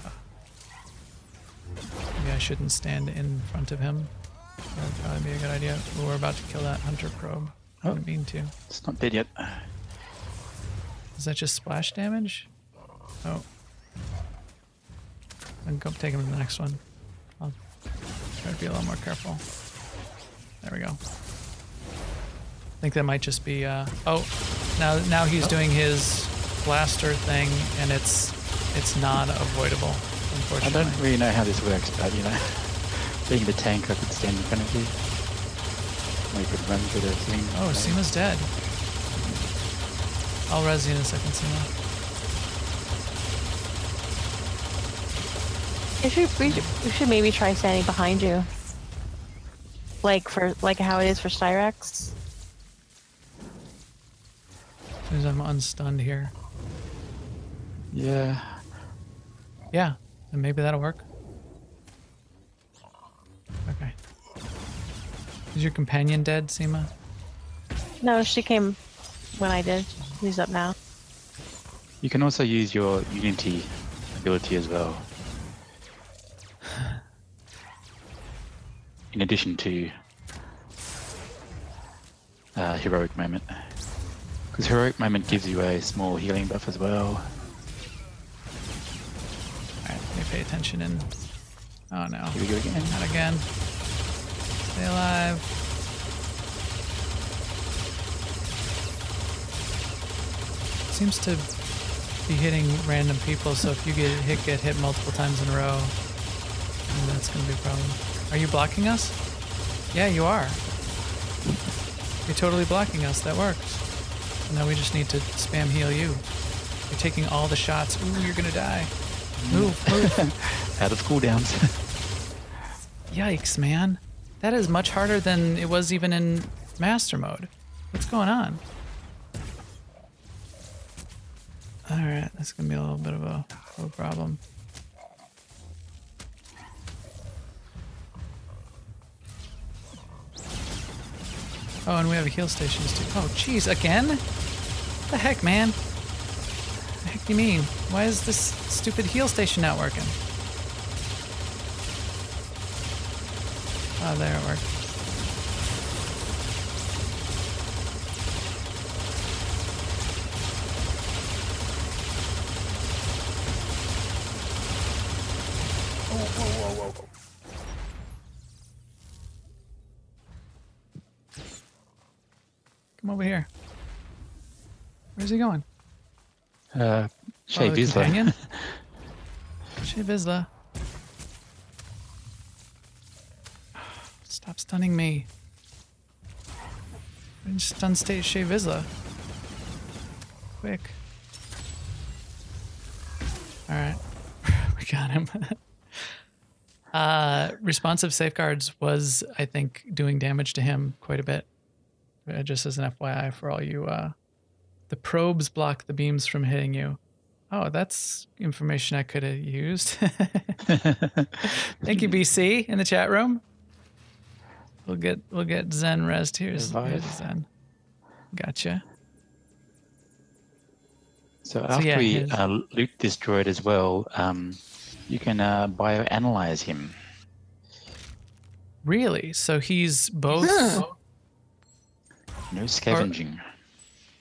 [SPEAKER 2] Maybe I shouldn't stand in front of him. That would probably be a good idea. We're about to kill that hunter probe. I didn't mean to.
[SPEAKER 4] It's not dead yet.
[SPEAKER 2] Is that just splash damage? Oh. Then go take him to the next one. I'll try to be a little more careful. There we go. I think that might just be, oh, now he's doing his blaster thing, and it's non-avoidable, unfortunately.
[SPEAKER 4] I don't really know how this works, but, being the tank, I could stand in front of you. We could run through the thing.
[SPEAKER 2] Oh, Seema's dead. I'll res you in a second, Seema.
[SPEAKER 3] We should maybe try standing behind you. Like how it is for Styrax.
[SPEAKER 2] As I'm unstunned here.
[SPEAKER 4] Yeah.
[SPEAKER 2] Yeah, and maybe that'll work. Okay. Is your companion dead, Seema?
[SPEAKER 3] No, she came when I did. She's up now.
[SPEAKER 4] You can also use your Unity ability as well. In addition to Heroic Moment. Because Heroic Moment gives you a small healing buff as well.
[SPEAKER 2] Alright, let me pay attention and... Oh no.
[SPEAKER 4] Here we go again.
[SPEAKER 2] Not again. Stay alive. Seems to be hitting random people, so if you get hit multiple times in a row, then that's going to be a problem. Are you blocking us? Yeah, you are. You're totally blocking us. That works. And now we just need to spam heal you. You're taking all the shots. Ooh, you're going to die. Move, move.
[SPEAKER 4] Out of cooldowns.
[SPEAKER 2] Yikes, man. That is much harder than it was even in master mode. What's going on? Alright, that's going to be a little bit of a problem. Oh, and we have heal stations too. Oh, jeez, again? What the heck, man? What the heck do you mean? Why is this stupid heal station not working? Oh, there it worked. Come over here. Where's he going?
[SPEAKER 4] Shay
[SPEAKER 2] the
[SPEAKER 4] Vizsla.
[SPEAKER 2] companion? Shay Vizsla. Stop stunning me. Stun state Shay Vizsla. Quick. Alright. We got him. Responsive safeguards was, I think, doing damage to him quite a bit. Just as an FYI for all you, the probes block the beams from hitting you. Oh, that's information I could have used. Thank you, BC, in the chat room. We'll get Zen rest. Here's Zen. Gotcha.
[SPEAKER 4] So after
[SPEAKER 2] yeah,
[SPEAKER 4] we loot this droid as well, you can bioanalyze him.
[SPEAKER 2] Really? So he's both.
[SPEAKER 4] No scavenging.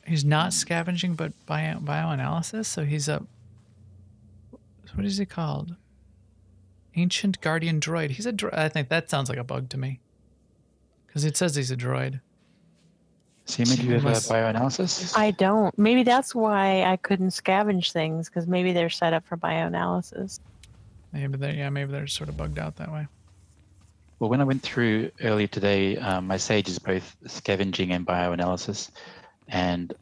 [SPEAKER 2] He's not scavenging, but bioanalysis. So he's a. What is he called? Ancient Guardian Droid. He's a droid. I think that sounds like a bug to me. Because it says he's a droid.
[SPEAKER 4] Seema, do you have a bioanalysis?
[SPEAKER 3] I don't. Maybe that's why I couldn't scavenge things, because maybe they're set up for bioanalysis.
[SPEAKER 2] Maybe they're sort of bugged out that way.
[SPEAKER 4] Well, when I went through earlier today, my Sage is both scavenging and bioanalysis, and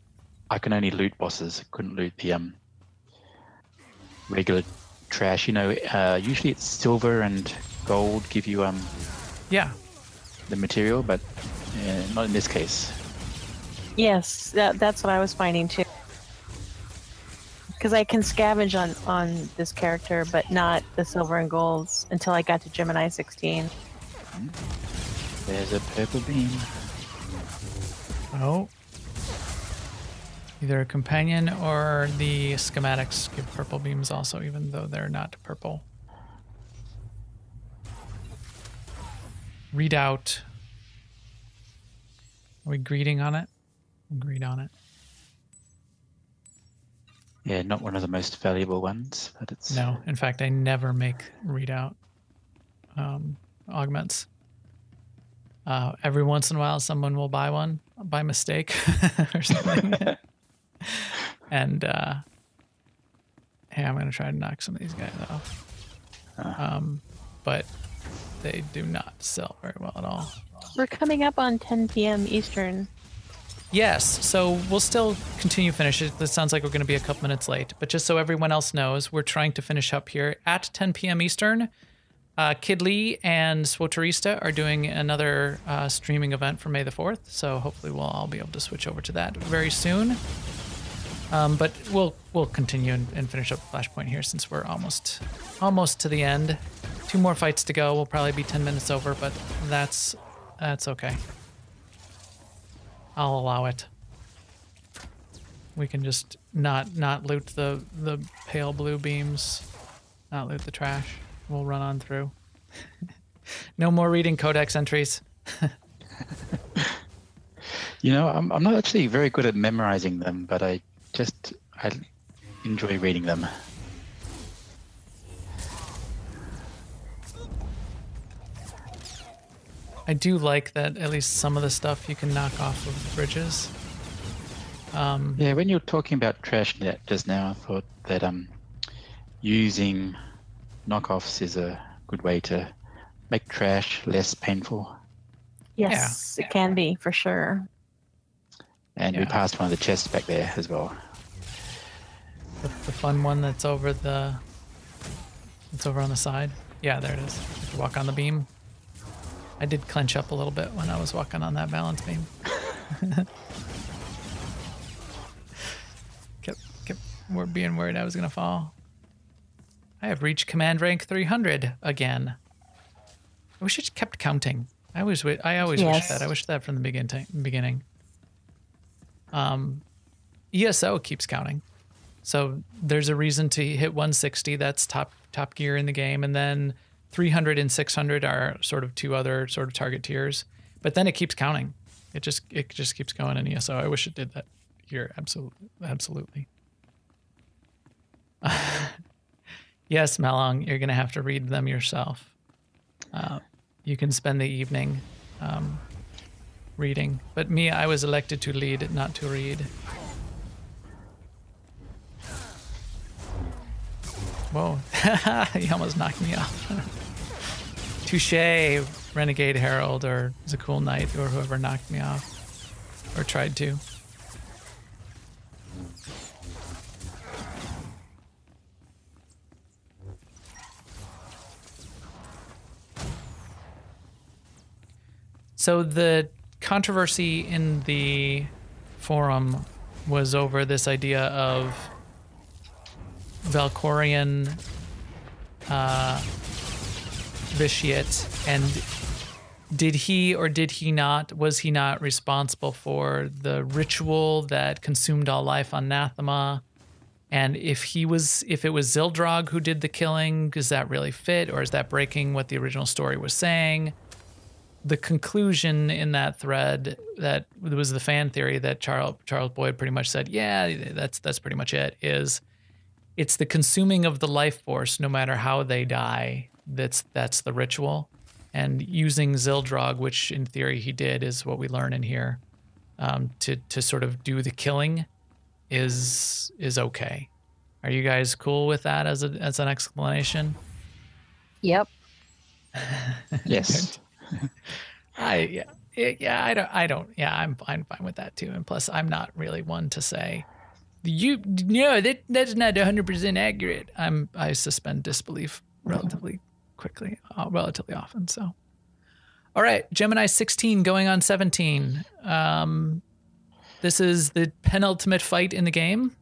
[SPEAKER 4] I can only loot bosses. Couldn't loot the regular trash. You know, usually it's silver and gold give you
[SPEAKER 2] yeah,
[SPEAKER 4] the material, but not in this case.
[SPEAKER 3] Yes, that's what I was finding too. Because I can scavenge on this character, but not the silver and golds until I got to Gemini 16.
[SPEAKER 4] There's a purple beam.
[SPEAKER 2] Oh. Either a companion or the schematics give purple beams also, even though they're not purple. Readout. Are we greeting on it? Greet on it.
[SPEAKER 4] Yeah, not one of the most valuable ones, but it's...
[SPEAKER 2] No, in fact, I never make readout augments. Every once in a while, someone will buy one by mistake or something. And hey, I'm going to try to knock some of these guys off. But they do not sell very well at all.
[SPEAKER 3] We're coming up on 10 p.m. Eastern.
[SPEAKER 2] Yes, so we'll still continue finish it. This sounds like we're going to be a couple minutes late, but just so everyone else knows, we're trying to finish up here at 10 p.m. Eastern. Kid Lee and SWTOR are doing another streaming event for May the 4th, so hopefully we'll all be able to switch over to that very soon. But we'll continue and finish up Flashpoint here since we're almost to the end. 2 more fights to go. We'll probably be 10 minutes over, but that's okay. I'll allow it. We can just not loot the pale blue beams, not loot the trash. We'll run on through. No more reading codex entries.
[SPEAKER 4] You know, I'm not actually very good at memorizing them, but I enjoy reading them.
[SPEAKER 2] I do like that at least some of the stuff you can knock off of bridges.
[SPEAKER 4] Yeah, when you were talking about trash net just now, I thought that using knockoffs is a good way to make trash less painful.
[SPEAKER 3] Yes, it can be, for sure.
[SPEAKER 4] And we passed one of the chests back there as well.
[SPEAKER 2] The fun one that's over on the side. Yeah, there it is. You walk on the beam. I did clench up a little bit when I was walking on that balance beam. kept being worried I was gonna fall. I have reached command rank 300 again. I wish it kept counting. I always wish that. I wish that from the beginning. ESO keeps counting. So there's a reason to hit 160. That's top gear in the game, and then 300 and 600 are sort of 2 other sort of target tiers. But then it keeps counting. It just keeps going in ESO. I wish it did that here. Absolutely. Yes, Malong, you're gonna have to read them yourself. You can spend the evening reading. But me, I was elected to lead, not to read. Whoa, he almost knocked me off. Touche, Renegade Herald, or Zakul Knight, or whoever knocked me off, or tried to. So the controversy in the forum was over this idea of Valkorian vitiate, and did he or did he not, was he not responsible for the ritual that consumed all life on Nathema? And if it was Zildrog who did the killing, does that really fit, or is that breaking what the original story was saying? The conclusion in that thread, that was the fan theory that Charles Boyd pretty much said, yeah, that's pretty much it, is it's the consuming of the life force, no matter how they die, that's the ritual. And using Zildrog, which in theory he did, is what we learn in here, to sort of do the killing is okay. Are you guys cool with that as an explanation?
[SPEAKER 3] Yep.
[SPEAKER 4] Yes.
[SPEAKER 2] I'm fine with that too. And plus, I'm not really one to say, that's not 100% accurate. I suspend disbelief relatively often. So, all right, Gemini 16 going on 17. This is the penultimate fight in the game,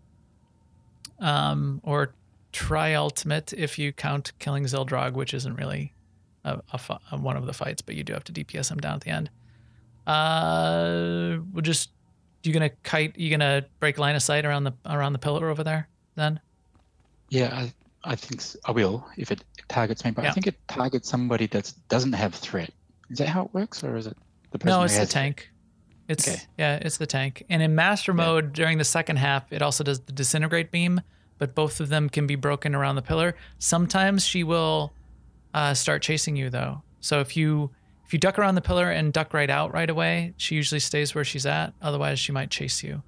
[SPEAKER 2] or tri-ultimate if you count killing Zildrog, which isn't really one of the fights, but you do have to DPS him down at the end. You gonna break line of sight around the pillar over there then?
[SPEAKER 4] Yeah, I think I will if it targets me, but I think it targets somebody that doesn't have threat. Is that how it works, or is it the person?
[SPEAKER 2] No,
[SPEAKER 4] who
[SPEAKER 2] it's the
[SPEAKER 4] has
[SPEAKER 2] tank.
[SPEAKER 4] Okay.
[SPEAKER 2] It's the tank. And in master mode during the second half, it also does the disintegrate beam, but both of them can be broken around the pillar. Sometimes she will start chasing you though. So if you duck around the pillar and duck right out right away, she usually stays where she's at. Otherwise, she might chase you.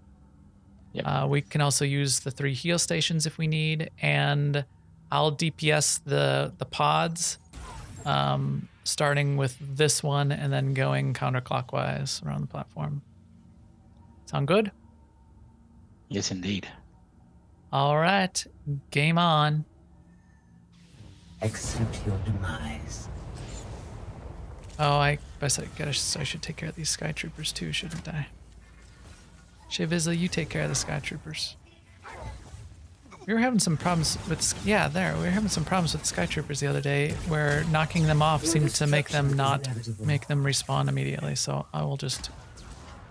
[SPEAKER 2] Yep. We can also use the 3 heal stations if we need, and I'll DPS the pods, starting with this one and then going counterclockwise around the platform. Sound good?
[SPEAKER 4] Yes, indeed.
[SPEAKER 2] All right, game on.
[SPEAKER 9] Accept your demise.
[SPEAKER 2] Oh, I should take care of these Sky Troopers too, shouldn't I? Shivizla, you take care of the Sky Troopers. We were having some problems with, we were having some problems with the Sky Troopers the other day where knocking them off seemed to make them respawn immediately. So I will just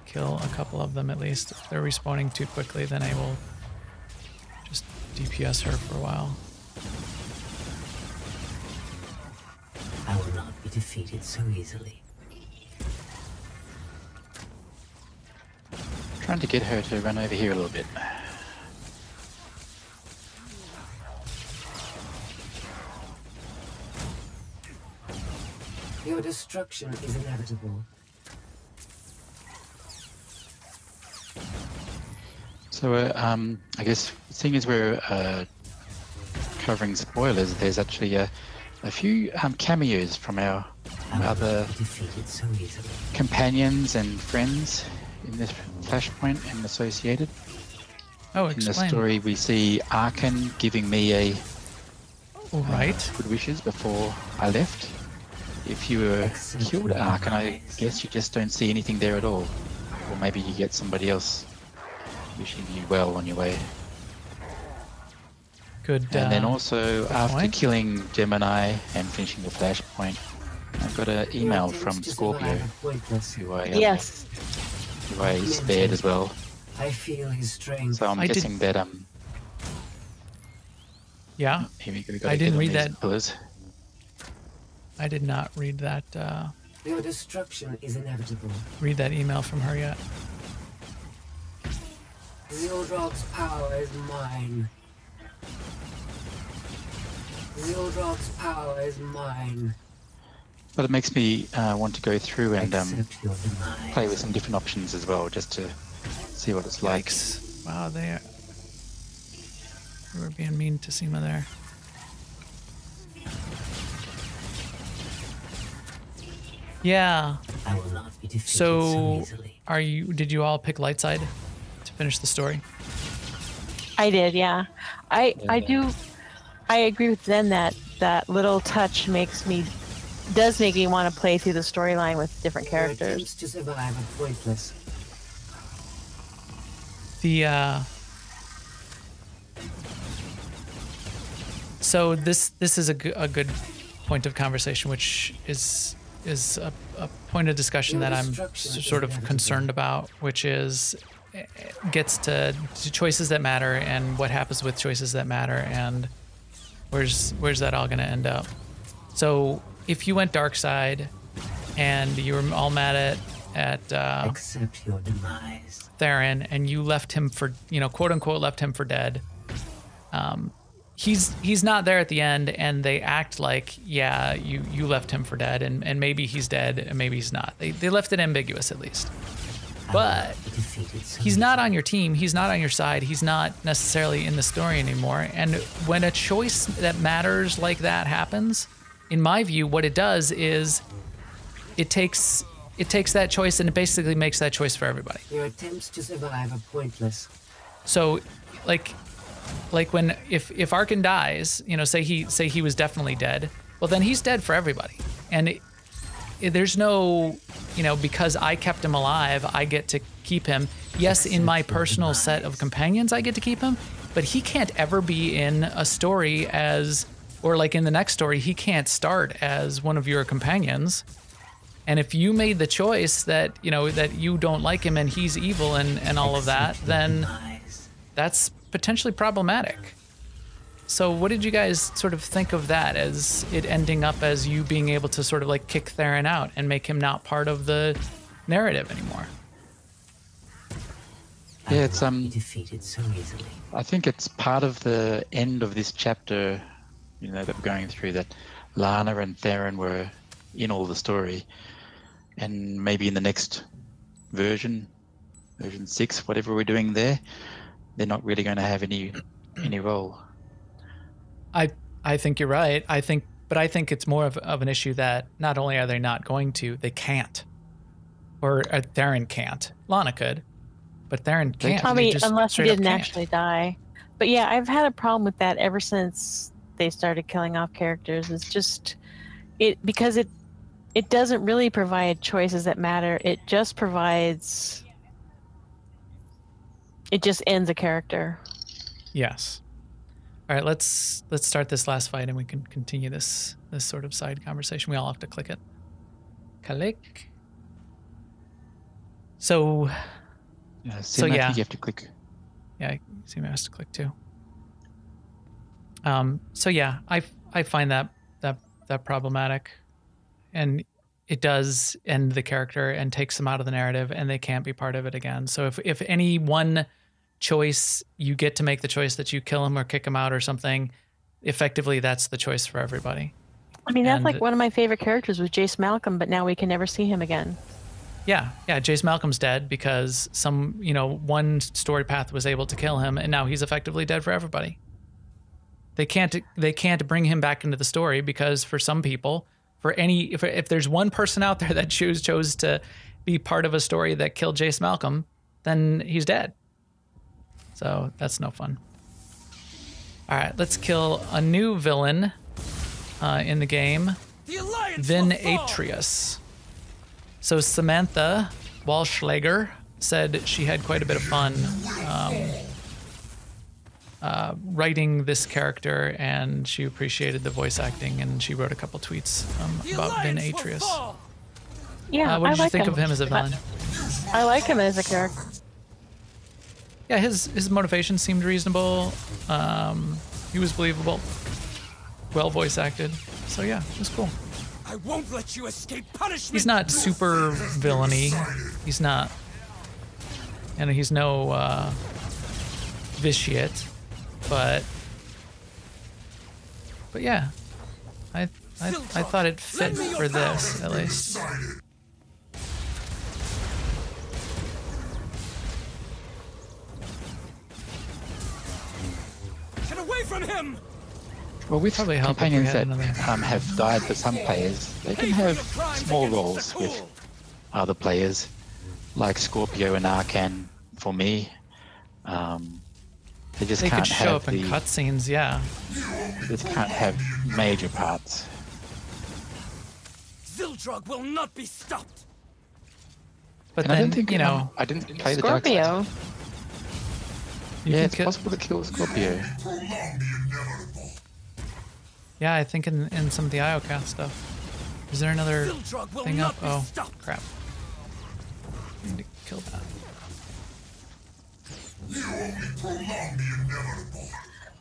[SPEAKER 2] kill a couple of them at least. If they're respawning too quickly, then I will just DPS her for a while.
[SPEAKER 9] I will not be defeated so easily.
[SPEAKER 4] Trying to get her to run over here a little bit.
[SPEAKER 9] Your destruction is inevitable.
[SPEAKER 4] So, I guess, seeing as we're covering spoilers, there's actually a few cameos from our other companions and friends in this flashpoint and associated.
[SPEAKER 2] Oh,
[SPEAKER 4] explain. In the story, we see Arkan giving me good wishes before I left. If you were killed Arkan, I guess you just don't see anything there at all. Or maybe you get somebody else wishing you well on your way.
[SPEAKER 2] Good.
[SPEAKER 4] And then also, after killing Gemini and finishing the flashpoint, I got an email from Scorpio, who I spared as well.
[SPEAKER 9] I feel his strength.
[SPEAKER 4] So I'm guessing that
[SPEAKER 2] yeah.
[SPEAKER 4] Here we go.
[SPEAKER 2] I didn't read that.
[SPEAKER 4] Pillars.
[SPEAKER 2] I did not read that.
[SPEAKER 9] Your destruction is inevitable.
[SPEAKER 2] Read that email from her yet?
[SPEAKER 9] Zildrog's power is mine. Zildrog's power is mine.
[SPEAKER 4] But it makes me want to go through and
[SPEAKER 9] Accept your demise.
[SPEAKER 4] play with some different options as well, just to see what it's like.
[SPEAKER 2] Yikes. Wow, they were being mean to Seema there. Yeah.
[SPEAKER 9] I will not be defeated so easily.
[SPEAKER 2] Did you all pick light side to finish the story?
[SPEAKER 3] I did, yeah. I agree with Zen that little touch does make me want to play through the storyline with different characters.
[SPEAKER 9] Your attempts to survive are pointless.
[SPEAKER 2] So this is a good point of conversation, which is a point of discussion that I'm sort of concerned about, which is gets to choices that matter and what happens with choices that matter, and where's that all going to end up. So if you went dark side and you were all mad at
[SPEAKER 9] accept your demise,
[SPEAKER 2] Theron, and you left him for, quote unquote left him for dead, he's not there at the end, and they act like, yeah, you left him for dead, and maybe he's dead and maybe he's not. They left it ambiguous at least. But he's not on your team, he's not on your side, he's not necessarily in the story anymore. And when a choice that matters like that happens, in my view, what it does is it takes that choice and it basically makes that choice for everybody.
[SPEAKER 9] Your attempts to survive are pointless.
[SPEAKER 2] So like when if Arkin dies, say he was definitely dead, well then he's dead for everybody. And there's no, because I kept him alive, I get to keep him. Yes, in my personal set of companions, I get to keep him, but he can't ever be in a story or like in the next story, he can't start as one of your companions. And if you made the choice that, that you don't like him and he's evil and all of that, then that's potentially problematic. So what did you guys sort of think of that, as it ending up as you being able to sort of like kick Theron out and make him not part of the narrative anymore?
[SPEAKER 4] Yeah, it's
[SPEAKER 9] defeated so easily.
[SPEAKER 4] I think it's part of the end of this chapter, that we're going through, that Lana and Theron were in all the story, and maybe in the next version 6, whatever we're doing there, they're not really going to have any role.
[SPEAKER 2] I think you're right. I think it's more of an issue that not only are they not going to, they can't. Or Theron can't. Lana could, but Theron can't.
[SPEAKER 3] I mean, unless he didn't actually die. But yeah, I've had a problem with that ever since they started killing off characters. It's just because it doesn't really provide choices that matter. It just ends a character. Yes.
[SPEAKER 2] All right, let's start this last fight and we can continue this sort of side conversation. We all have to click it. Click. So
[SPEAKER 4] yeah.
[SPEAKER 2] I think
[SPEAKER 4] you have to click.
[SPEAKER 2] Yeah, Seema has to click too. So yeah, I find that problematic, and it does end the character and takes them out of the narrative, and they can't be part of it again. So if any one choice, you get to make the choice that you kill him or kick him out or something, effectively that's the choice for everybody.
[SPEAKER 3] I mean, that's like one of my favorite characters was Jace Malcolm, but now we can never see him again.
[SPEAKER 2] Yeah, Jace Malcolm's dead because one story path was able to kill him, and now he's effectively dead for everybody. They can't bring him back into the story because for some people, if there's one person out there that chose to be part of a story that killed Jace Malcolm, then he's dead. So that's no fun. All right, let's kill a new villain in the game, Vin Atreus. So Samantha Walschlager said she had quite a bit of fun writing this character, and she appreciated the voice acting, and she wrote a couple tweets about Vin Atreus.
[SPEAKER 3] Yeah,
[SPEAKER 2] what did you think of him as a villain?
[SPEAKER 3] I like him as a character.
[SPEAKER 2] Yeah, his motivation seemed reasonable. He was believable. Well voice acted. So yeah, it was cool.
[SPEAKER 10] I won't let you escape punishment.
[SPEAKER 2] He's not super villainy. He's not, and he's no vitiate, but yeah, I I thought it fit for this, at least.
[SPEAKER 10] Get away from him!
[SPEAKER 4] Well, with
[SPEAKER 2] Probably help if we
[SPEAKER 4] companions
[SPEAKER 2] had
[SPEAKER 4] that
[SPEAKER 2] another-
[SPEAKER 4] have died for some players, they can have small roles with other players, like Scorpio and Arcan for me. They just
[SPEAKER 2] They
[SPEAKER 4] can't
[SPEAKER 2] could show
[SPEAKER 4] have
[SPEAKER 2] up in cutscenes, yeah.
[SPEAKER 4] They just can't have major parts.
[SPEAKER 10] Zildrog will not be stopped!
[SPEAKER 2] But
[SPEAKER 4] And
[SPEAKER 2] then,
[SPEAKER 4] I don't think,
[SPEAKER 2] you know,
[SPEAKER 4] I didn't play the Dark Side.
[SPEAKER 3] Scorpio.
[SPEAKER 2] you
[SPEAKER 4] Yeah,
[SPEAKER 2] could
[SPEAKER 4] it's
[SPEAKER 2] kill-
[SPEAKER 4] possible to kill Scorpio.
[SPEAKER 2] Yeah, I think in some of the IOCAST stuff. Is there another
[SPEAKER 10] Zildrog will
[SPEAKER 2] thing up?
[SPEAKER 10] not be
[SPEAKER 2] Oh,
[SPEAKER 10] stopped!
[SPEAKER 2] crap. I need to kill that.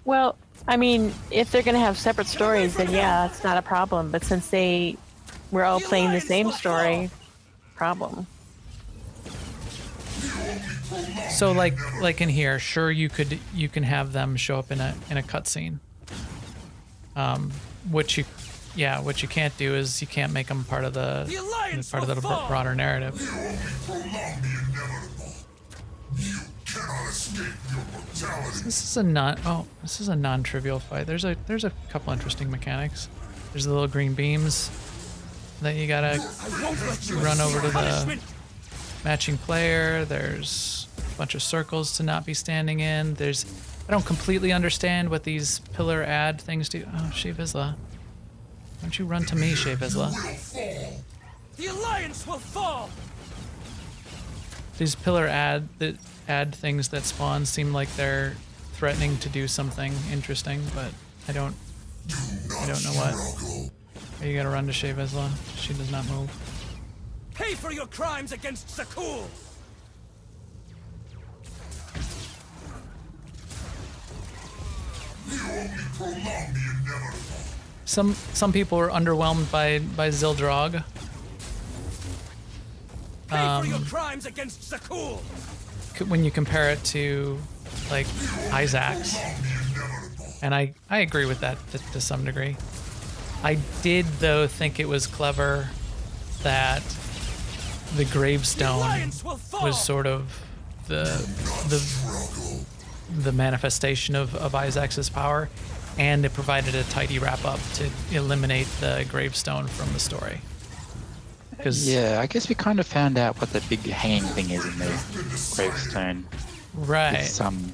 [SPEAKER 3] Well, I mean, if they're going to have separate stories, then yeah, it's not a problem. But since we're all playing the same story, problem.
[SPEAKER 2] So like in here, sure you can have them show up in a cutscene. What you can't do is you can't make them part of the broader narrative. This is a non-trivial fight. There's a couple interesting mechanics. There's the little green beams that you gotta run over to the matching player. There's a bunch of circles to not be standing in. I don't completely understand what these pillar add things do. Oh, Shea Vizsla. Don't you run to me, Shea Vizsla.
[SPEAKER 10] The Alliance will fall!
[SPEAKER 2] These pillar add things that spawn seem like they're threatening to do something interesting, but I don't know what. Oh, you gotta run to Shea Vizsla. She does not move.
[SPEAKER 10] Pay for your crimes against Zakul!
[SPEAKER 2] Some people are underwhelmed by Zildrog.
[SPEAKER 10] Pay for your crimes against Zakul!
[SPEAKER 2] When you compare it to like Isaac's, and I agree with that to some degree. I did though think it was clever that the gravestone was sort of the manifestation of Isaac's power, and it provided a tidy wrap up to eliminate the gravestone from the story.
[SPEAKER 4] Yeah, I guess we kind of found out what the big hanging thing is in the gravestone.
[SPEAKER 2] Right.
[SPEAKER 4] It's some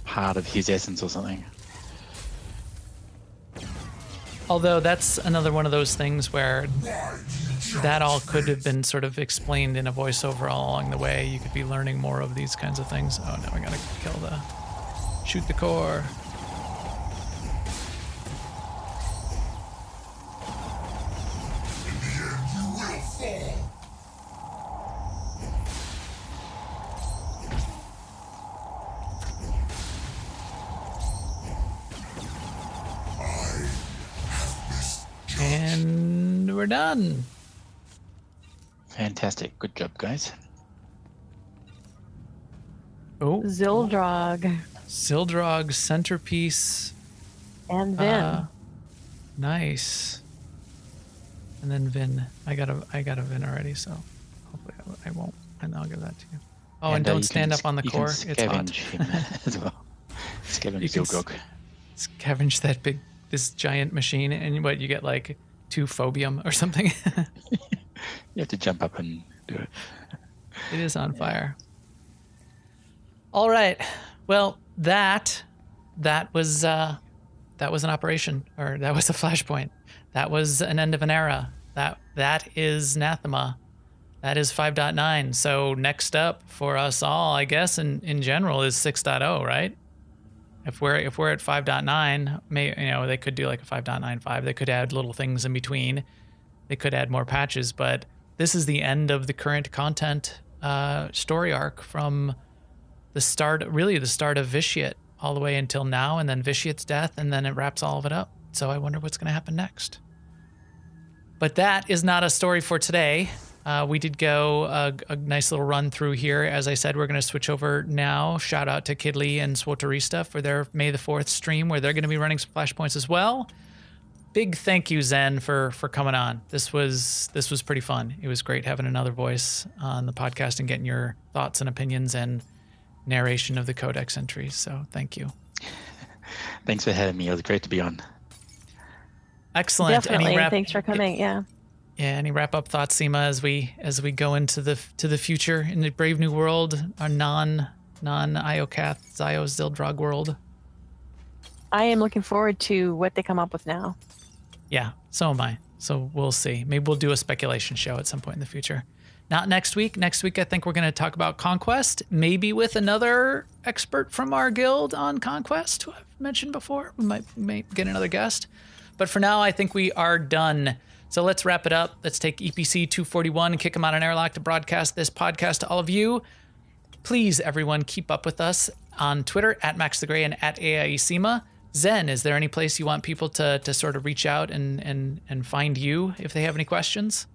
[SPEAKER 4] part of his essence or something.
[SPEAKER 2] Although that's another one of those things where that all could have been sort of explained in a voiceover all along the way. You could be learning more of these kinds of things. Oh, now I gotta shoot the core. And we're done.
[SPEAKER 4] Fantastic. Good job, guys.
[SPEAKER 2] Oh,
[SPEAKER 3] Zildrog.
[SPEAKER 2] Zildrog, Centerpiece.
[SPEAKER 3] And Vin.
[SPEAKER 2] Nice. And then Vin. I got a Vin already, so hopefully I won't. And I'll give that to you. Oh, and don't stand up on the core. It's hot.
[SPEAKER 4] Him as well. Scavenge Zildrog.
[SPEAKER 2] Scavenge this giant machine, and what you get, like 2 phobium or something.
[SPEAKER 4] You have to jump up and do it.
[SPEAKER 2] It is on fire. All right. Well, that was an operation, or that was a flashpoint. That was an end of an era. That is Nathema. That is 5.9. So next up for us all, I guess, in general, is 6.0, right? If we're at 5.9, they could do like a 5.95. They could add little things in between. They could add more patches, but this is the end of the current content story arc from the start of Vitiate all the way until now, and then Vitiate's death, and then it wraps all of it up. So I wonder what's going to happen next. But that is not a story for today. We did go a nice little run through here. As I said, we're going to switch over now. Shout out to Kidley and SWTOR for their May the 4th stream, where they're going to be running some flashpoints as well. big thank you, Zen, for coming on. This was pretty fun. It was great having another voice on the podcast and getting your thoughts and opinions and narration of the Codex entries. So thank you.
[SPEAKER 4] Thanks for having me. It was great to be on.
[SPEAKER 2] Excellent.
[SPEAKER 3] Definitely. Thanks for coming. Yeah.
[SPEAKER 2] Yeah. Any wrap up thoughts, Seema, as we go into the future in the Brave New World, our non Iocath, Zio Zildrog world?
[SPEAKER 3] I am looking forward to what they come up with now.
[SPEAKER 2] Yeah, so am I. So we'll see. Maybe we'll do a speculation show at some point in the future. Not next week. Next week, I think we're going to talk about Conquest, maybe with another expert from our guild on Conquest, who I've mentioned before. We might get another guest. But for now, I think we are done. So let's wrap it up. Let's take EPC 241 and kick them out an airlock to broadcast this podcast to all of you. Please, everyone, keep up with us on Twitter at Max the Gray and at AIESEMA. Zen, is there any place you want people to sort of reach out and find you if they have any questions?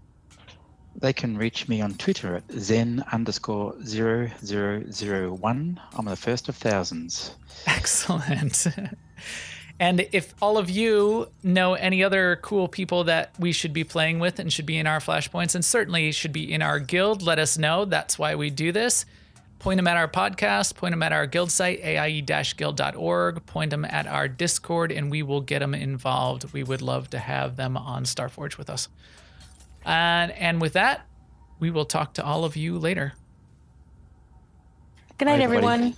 [SPEAKER 4] They can reach me on Twitter at Zen_0001. I'm the first of thousands.
[SPEAKER 2] Excellent. And if all of you know any other cool people that we should be playing with and should be in our flashpoints and certainly should be in our guild, let us know. That's why we do this. Point them at our podcast, point them at our guild site, aie-guild.org, point them at our Discord, and we will get them involved. We would love to have them on Starforge with us. And with that, we will talk to all of you later.
[SPEAKER 3] Good night, everyone.